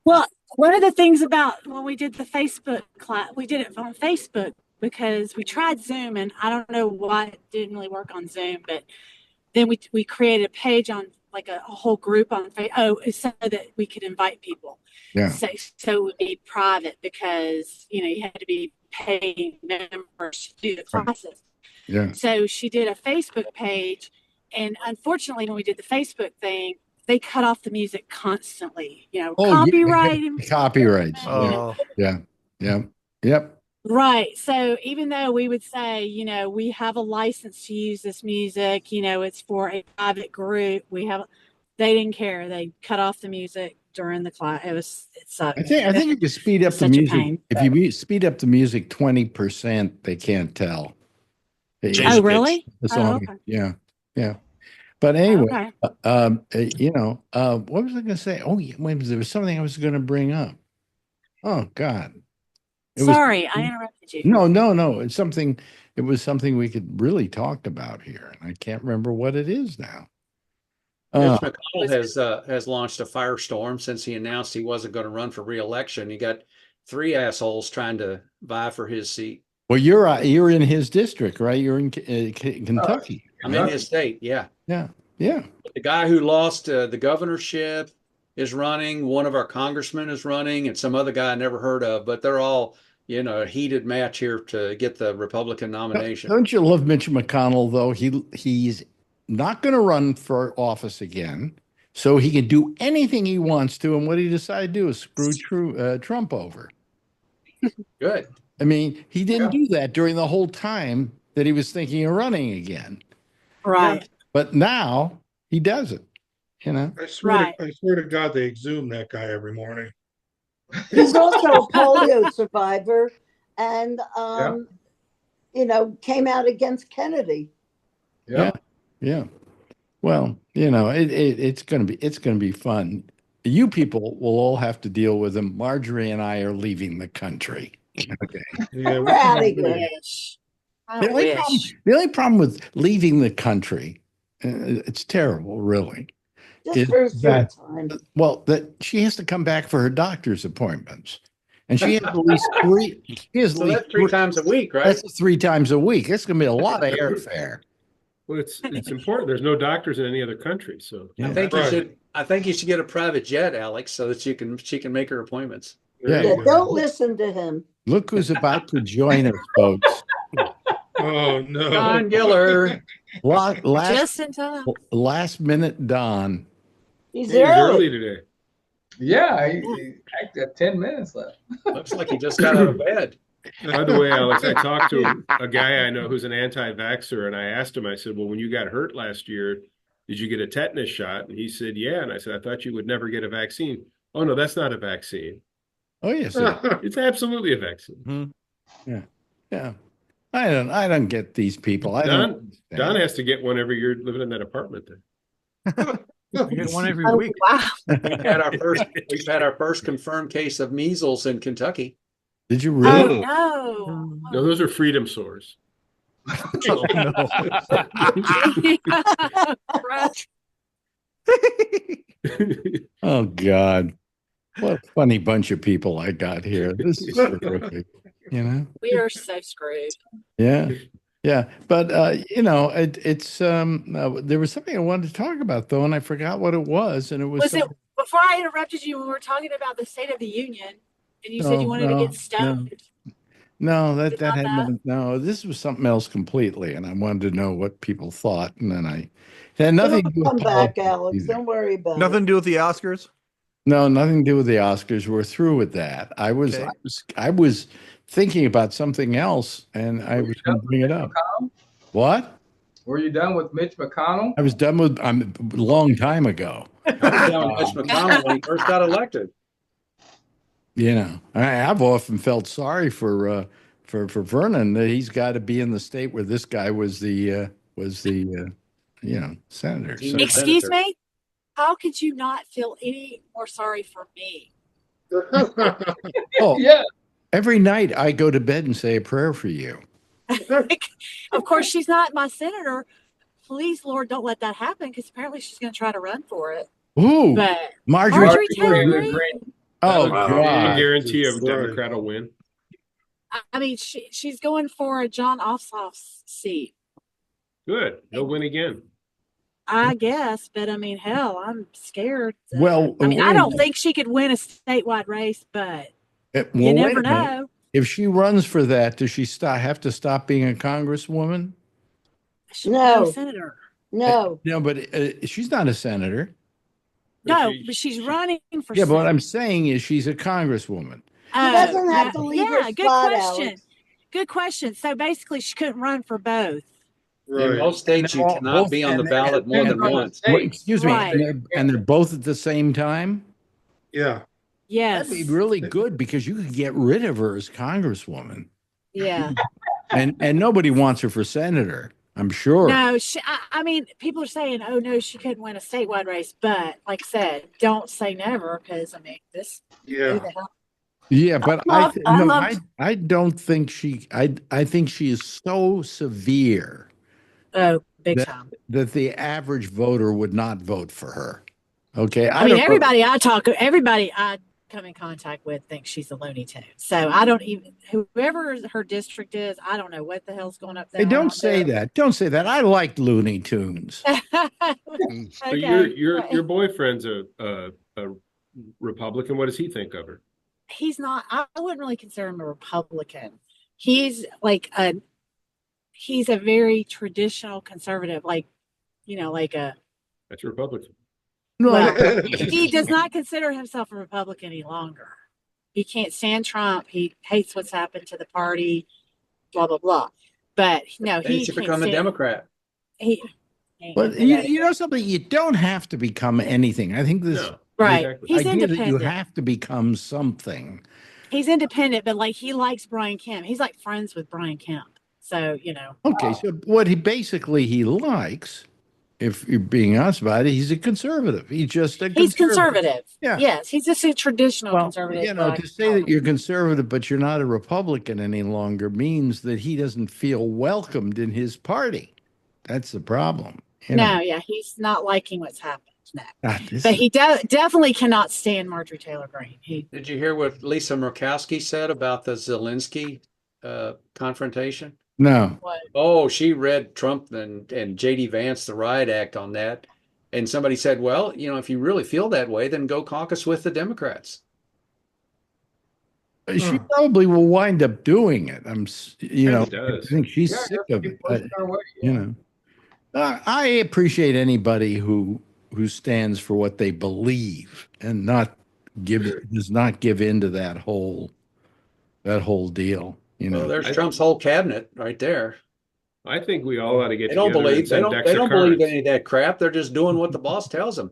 Well, one of the things about when we did the Facebook class, we did it on Facebook because we tried Zoom, and I don't know why it didn't really work on Zoom, but then we created a page on like a whole group on Facebook, so that we could invite people. Yeah. So it would be private because you had to be paying members to do the classes. Yeah. So she did a Facebook page, and unfortunately, when we did the Facebook thing, they cut off the music constantly. Copyright. Copyrights. Oh. Yeah. Yeah. Yep. Right. So even though we would say, we have a license to use this music, it's for a private group, they didn't care. They cut off the music during the class. It sucked. I think if you speed up the music, if you speed up the music 20%, they can't tell. Oh, really? The song. Okay. Yeah. Yeah. But anyway, Okay. what was I going to say? Oh, yeah, there was something I was going to bring up. Oh God. Sorry, I interrupted you. No. It was something we could really talk about here. And I can't remember what it is now. Mitch McConnell has launched a firestorm since he announced he wasn't going to run for re-election. He got 3 assholes trying to vie for his seat. Well, you're in his district, right? You're in Kentucky. I'm in his state. Yeah. Yeah. Yeah. The guy who lost the governorship is running. One of our congressmen is running, and some other guy I never heard of. But they're all, a heated match here to get the Republican nomination. Don't you love Mitch McConnell, though? He's not going to run for office again, so he can do anything he wants to. And what he decided to do is screw Trump over. Good. I mean, he didn't do that during the whole time that he was thinking of running again. Right. But now he does it. I swear to God, they exhume that guy every morning. He's also a polio survivor, and came out against Kennedy. Yeah. Well, it's gonna be fun. You people will all have to deal with him. Marjorie and I are leaving the country. Okay. Yeah, We're out of here. The only problem with leaving the country, it's terrible, really. Just for a short time. Well, that she has to come back for her doctor's appointments. And she has at least three. That's 3 times a week, right? That's 3 times a week. That's going to be a lot of airfare. Well, it's important. There's no doctors in any other country, so I think you should get a private jet, Alex, so that she can make her appointments. Yeah, don't listen to him. Look who's about to join us, folks. Oh no, Don Giller. Just in time. Last minute Don. He's early today. Yeah, he got 10 minutes left. Looks like he just got out of bed. By the way, Alex, I talked to a guy I know who's an anti-vaxxer, and I asked him, I said, well, when you got hurt last year, did you get a tetanus shot? And he said, yeah. And I said, I thought you would never get a vaccine. Oh, no, that's not a vaccine. Oh, yes. It's absolutely a vaccine. Mm-hmm. Yeah. I don't get these people. I don't Don understand. has to get one every year living in that apartment there. I get one every Oh, week. wow. We've had our first confirmed case of measles in Kentucky. Did you really? Oh, No, those are freedom sores. Oh, no. no. Oh God. What a funny bunch of people I got here. This is terrific. You know? We are so screwed. Yeah. Yeah. But it's there was something I wanted to talk about though, and I forgot what it was. And it was Was it before I interrupted you when we were talking about the State of the Union and you said you wanted to get stoned? No, that had nothing. No, this was something else completely, and I wanted to know what people thought, and then it had nothing to do Come with back, politics Alex. either. Don't worry about it. Nothing to do with the Oscars. No, nothing to do with the Oscars. We're through with that. Okay. I was thinking about something else, and I was going to bring it up. What? Were you done with Mitch McConnell? I was done with a long time ago. I was down with Mitch McConnell when he first got elected. You know, I've often felt sorry for Vernon that he's got to be in the state where this guy was the senator. So, Excuse me? How could you not feel any more sorry for me? oh, Yeah. every night I go to bed and say a prayer for you. Of course, she's not my senator. Please, Lord, don't let that happen because apparently she's going to try to run for it. Ooh, But Marjorie Taylor Greene. Oh, Wow. God. A guarantee of a Democrat will win. I mean, she's going for a John Ossoff's seat. Good. He'll win again. I guess, but I mean, hell, I'm scared. Well, I mean, I don't think she could win a statewide race, but you never know. If she runs for that, does she have to stop being a congresswoman? She's not a senator. No. No, but she's not a senator. No, but she's running for Yeah, but what senator. I'm saying is she's a congresswoman. She doesn't have to leave her good spot, question. Alex. Good question. So basically, she couldn't run for both. In most states, you cannot be on the ballot more than once. Excuse me, Right. and they're both at the same time? Yeah. Yes. That'd be really good because you could get rid of her as congresswoman. Yeah. And nobody wants her for senator, I'm sure. No, I mean, people are saying, oh, no, she couldn't win a statewide race. But like I said, don't say never because, I mean, this. Yeah. Who the hell? Yeah, but I I don't think I think she is so severe Oh, big time. that the average voter would not vote for her. Okay. I mean, don't know. everybody I come in contact with thinks she's a Looney Tune. So I don't even, whoever her district is, I don't know what the hell's going up there. Hey, don't say that. Don't say that. I like Looney Tunes. So your boyfriend's a Republican. What does he think of her? He's not, I wouldn't really consider him a Republican. He's a very traditional conservative, like a. That's Republican. No, Well, he does not consider himself a Republican any longer. He can't stand Trump. He hates what's happened to the party, blah, blah, blah. But no, He should become a Democrat. But you know something, you don't have to become anything. I think this Right. the He's idea that you independent. have to become something. He's independent, but he likes Brian Kemp. He's like friends with Brian Kemp. So, Okay, so what he likes, if you're being honest about it, he's a conservative. He's just a He's conservative. Yeah. Yes, he's just a traditional conservative. You know, to say that you're conservative, but you're not a Republican any longer means that he doesn't feel welcomed in his party. That's the problem. No, yeah, he's not liking what's happened. No. This But is- he definitely cannot stand Marjorie Taylor Greene. Did you hear what Lisa Murkowski said about the Zelensky confrontation? No. Oh, she read Trump and J.D. Vance, the riot act on that. And somebody said, well, if you really feel that way, then go caucus with the Democrats. She probably will wind up doing it. I think she's Yeah, sick that's of it. pushed our way, I appreciate anybody who stands for what they believe and does not give into that whole deal. Well, there's Trump's whole cabinet right there. I think we all ought to get They don't together and believe send they decks of don't believe cards. any of that crap. They're just doing what the boss tells them.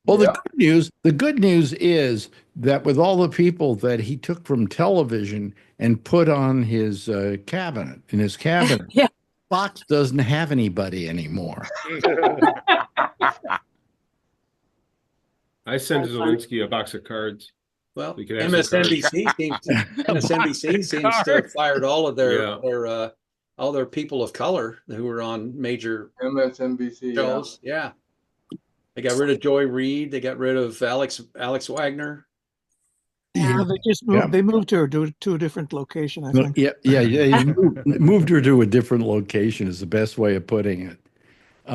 Well, Yeah. the good news is that with all the people that he took from television and put on his cabinet, in his cabinet, Yeah. Fox doesn't have anybody anymore. I sent Zelensky a box of cards. Well, We could have some cards. MSNBC seems to have fired all of Yeah. all their people of color who were on major MSNBC shows. Yeah. They got rid of Joy Reid. They got rid of Alex Wagner. Yeah, they just moved. Yeah. They moved her to a different location, I think. Yeah. He moved her to a different location is the best way of putting it. They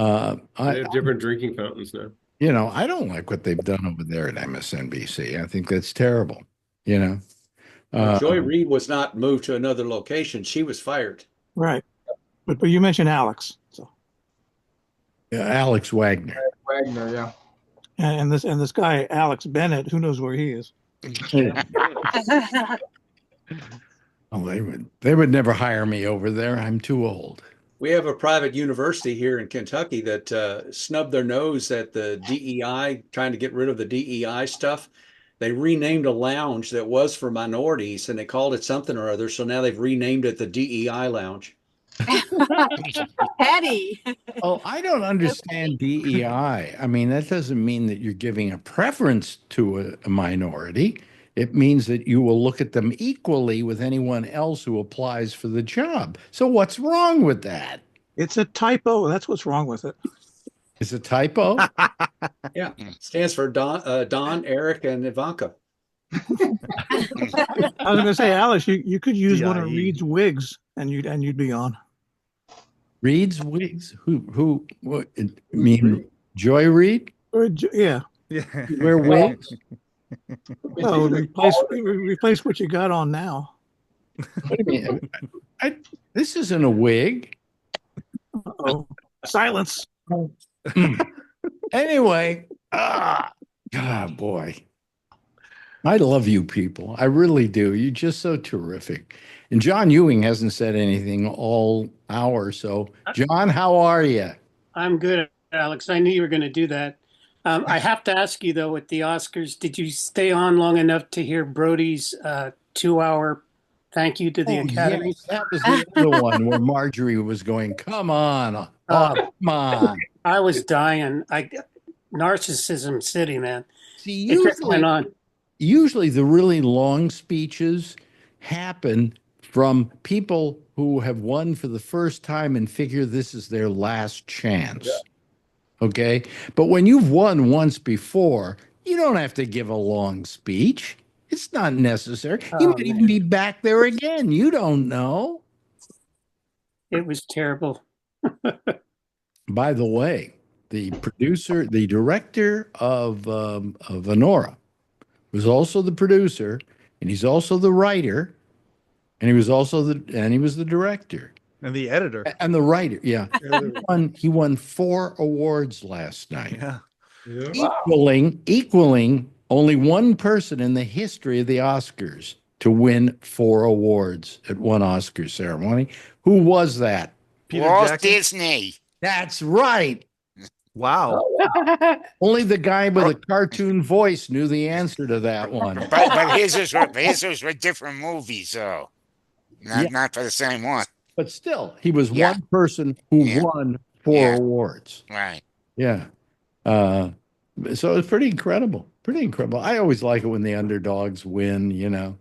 have different drinking fountains now. I don't like what they've done over there at MSNBC. I think that's terrible. Joy Reid was not moved to another location. She was fired. Right. But you mentioned Alex, so Alex Wagner. Wagner, yeah. and this guy Alex Bennett, who knows where he is? Oh, they would never hire me over there. I'm too old. We have a private university here in Kentucky that snubbed their nose at the DEI, trying to get rid of the DEI stuff. They renamed a lounge that was for minorities and they called it something or other. So now they've renamed it the DEI lounge. Petty. Oh, I don't understand DEI. I mean, that doesn't mean that you're giving a preference to a minority. It means that you will look at them equally with anyone else who applies for the job. So what's wrong with that? It's a typo. That's what's wrong with it. It's a typo? Yeah, stands for Don, Eric, and Ivanka. I was going to say, Alice, you could use one of DIE. Reed's wigs, and you'd be on. Reed's wigs? Who? What? I mean, Joy Reid? Yeah. Yeah. Wear wigs? Oh, replace what you got on now. What do you mean? This isn't a wig. Oh, silence. Anyway, boy. I love you people. I really do. You're just so terrific. And John Ewing hasn't said anything all hour. So, John, how are you? I'm good, Alex. I knew you were going to do that. I have to ask you, though, with the Oscars, did you stay on long enough to hear Brody's 2-hour thank you to the Academy? Yes, that was the other one where Marjorie was going, come on. Come on. I was dying. Narcissism City, man. See, It just went on. Usually the really long speeches happen from people who have won for the first time and figure this is their last chance. Yeah. Okay? But when you've won once before, you don't have to give a long speech. It's not necessary. You might even be back there again. You don't know. It was terrible. By the way, the director of Honora was also the producer, and he's also the writer, and he was the director. And the editor. And the writer, yeah. He won 4 awards last night. Yeah. Equaling only one person in the history of the Oscars to win 4 awards at one Oscar ceremony. Who was that? Walt Disney. That's right. Wow. Only the guy with a cartoon voice knew the answer to that one. But his was for different movies, though. Not for the same one. But still, he was one person who won 4 awards. Right. Yeah. So it's pretty incredible. Pretty incredible. I always like it when the underdogs win, you know.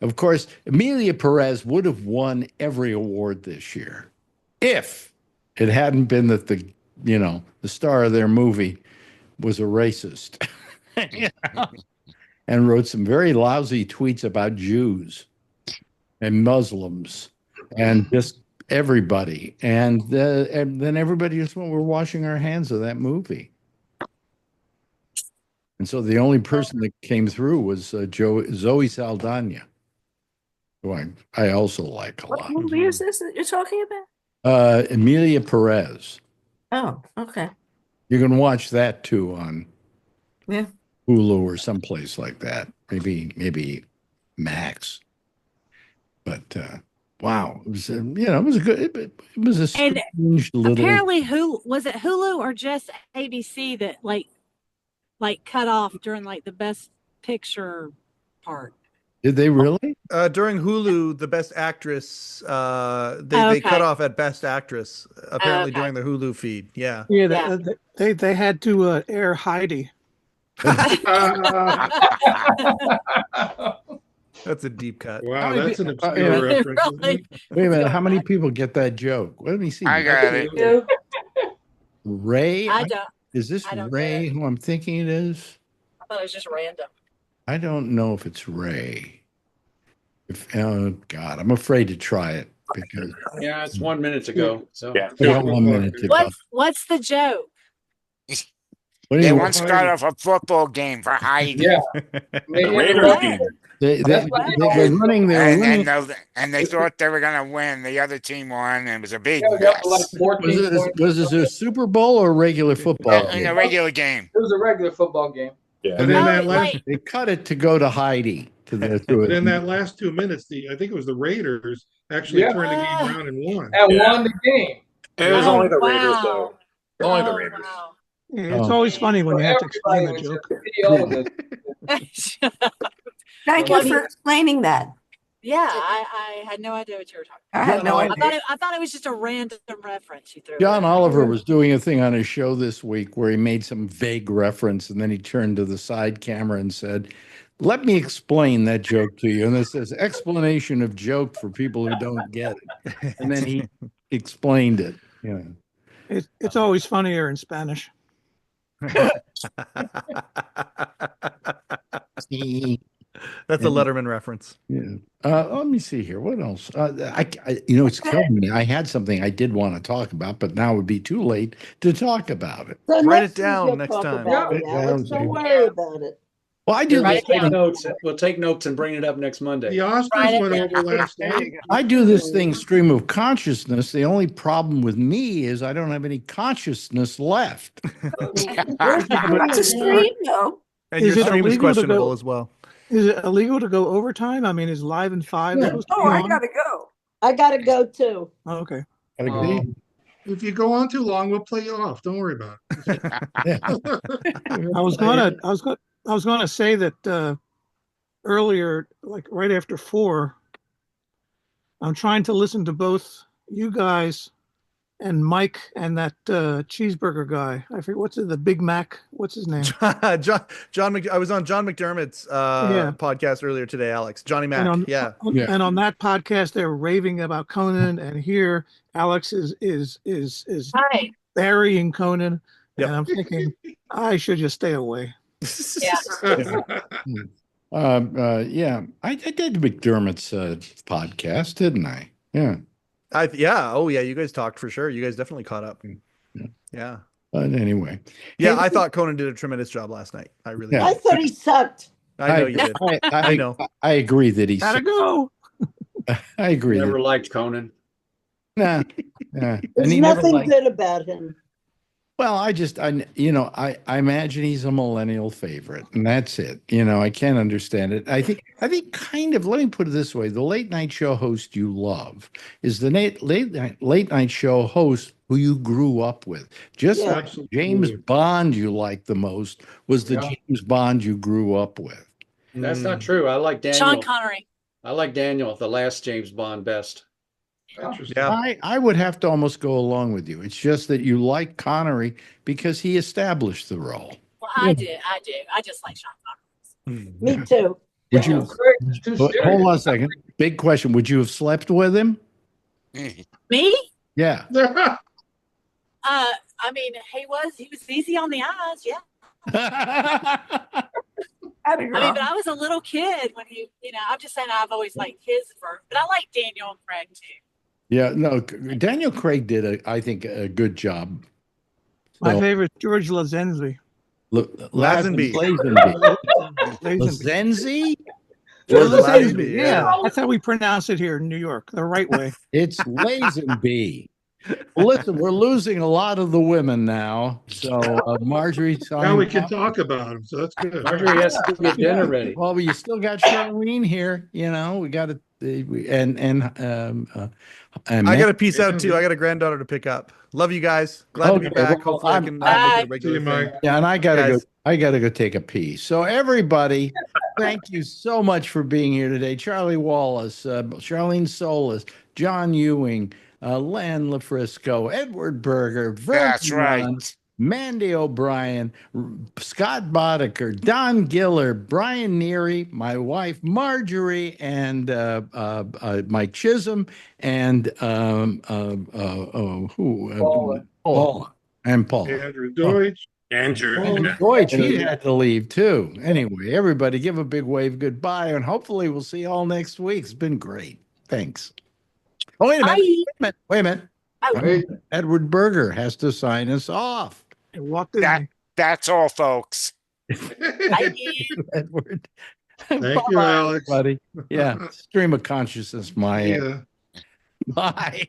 Of course, Emilia Perez would have won every award this year if it hadn't been that the star of their movie was a racist and wrote some very lousy tweets about Jews and Muslims and just everybody. And then everybody just went, we're washing our hands of that movie. And so the only person that came through was Zoe Saldana, who I also like a lot. What movie is this that you're talking about? Emilia Perez. Oh, okay. You can watch that too on Hulu or someplace like that. Maybe Max. But wow, it was it was a good. It was a strange little. Apparently, Hulu or just ABC that like cut off during like the best picture part. Did they really? During Hulu, the best actress, they cut off at best actress, apparently during the Hulu feed. Yeah. Yeah, they had to air Heidi. That's a deep cut. Wow, that's an obscure reference. Wait a minute. How many people get that joke? Let me see. I got it. Ray? I don't. Is this I don't Ray who I'm thinking it is? I thought it was just random. I don't know if it's Ray. Oh, God, I'm afraid to try it because. Yeah, it's 1 minute to go. So I got 1 minute to go. What's the joke? They once got off a football game for Heidi. Yeah. The Raiders game. They were running. And they thought they were going to win. The other team won, and it was a big mess. Was this a Super Bowl or a regular football in game? a regular game. It was a regular football game. Yeah. And then they cut it to go to Heidi. But in that last 2 minutes, I think it was the Raiders actually turned the game around and won. And won the game. It was only the Raiders, though. Only the Raiders. Wow. Yeah, it's always funny when you have to explain the joke. Thank you for explaining that. Yeah, I had no idea what you were talking about. I had no idea. I thought it was just a random reference you threw. John Oliver was doing a thing on his show this week where he made some vague reference and then he turned to the side camera and said, "Let me explain that joke to you." And this says explanation of joke for people who don't get it. And then he explained it. Yeah. It's always funnier in Spanish. That's a Letterman reference. Yeah. Let me see here. What else? It's killing me. I had something I did want to talk about, but now it would be too late to talk about it. So Write next it down week next we'll talk time. about it, Alex. Don't worry about it. Well, I do this take thing. notes. We'll take notes and bring it up next Monday. The Oscars went over last night. I do this thing stream of consciousness. The only problem with me is I don't have any consciousness left. It's a stream, though. And your stream is questionable as well. Is it illegal to go overtime? I mean, is Live in 5 supposed to be I on? gotta go. I gotta go too. Oh, okay. If you go on too long, we'll play you off. Don't worry about it. I was gonna say that earlier, like right after 4, I'm trying to listen to both you guys and Mike and that cheeseburger guy. I forget what's it, the Big Mac. What's his name? I was on John McDermott's podcast earlier today, Alex. Johnny Mac. And on that podcast, they're raving about Conan, and here Alex is burying Conan, and I'm thinking I should just stay away. I did McDermott's podcast, didn't I? Yeah. Oh yeah, you guys talked for sure. You guys definitely caught up. Yeah. But anyway. Yeah, I thought Conan did a tremendous job last night. I really did. I thought he sucked. I know you did. I know. I agree that he gotta go. I agree. Never liked Conan. Nah. There's And he nothing good about him. Well, I imagine he's a millennial favorite, and that's it. I can't understand it. I think kind of, let me put it this way. The late night show host you love is the late night show host who you grew up with. Just like James Bond you like the most was the James Bond you grew up with. That's not true. I like Daniel. Sean Connery. I like Daniel, the last James Bond, best. Yeah. I would have to almost go along with you. It's just that you like Connery because he established the role. Well, I do. I just like Sean Connery. Me too. Would you? Hold on a second. Big question. Would you have slept with him? Me? Yeah. I mean, he was easy on the eyes. Yeah. I mean, but I was a little kid when he, I'm just saying I've always liked his version, but I like Daniel and Craig too. Yeah, no, Daniel Craig did, I think, a good job. My favorite, George Lazenby. Lazenby. Lazenby? Lazenby. Yeah, that's how we pronounce it here in New York, the right way. It's Lazenby. Well, listen, we're losing a lot of the women now. So Marjorie Now we signed can up. talk about them. So that's good. Marjorie has to get dinner ready. Well, you still got Charlene here. We got to and I got a piece out too. I got a granddaughter to pick up. Love you guys. Glad to be back. well, Hopefully, I can make it a regular thing. Yeah, and I gotta go. Guys. I gotta go take a pee. So everybody, thank you so much for being here today. Charlie Wallace, Charlene Solis, John Ewing, Len LaFrisco, Edward Berger, That's Vernon right. Munn, Mandy O'Brien, Scott Boddicker, Don Giller, Brian Neary, my wife Marjorie, and Mike Chisholm, and Paul and Paul. Andrew Deutsch. Andrew. Deutsch, he had to leave too. Anyway, everybody give a big wave goodbye, and hopefully we'll see you all next week. It's been great. Thanks. Oh, wait a minute. Wait a minute. Edward Berger has to sign us off. That's all, folks. Edward. Thank you, Alex. Buddy. Yeah. Stream of consciousness, my Yeah. Bye.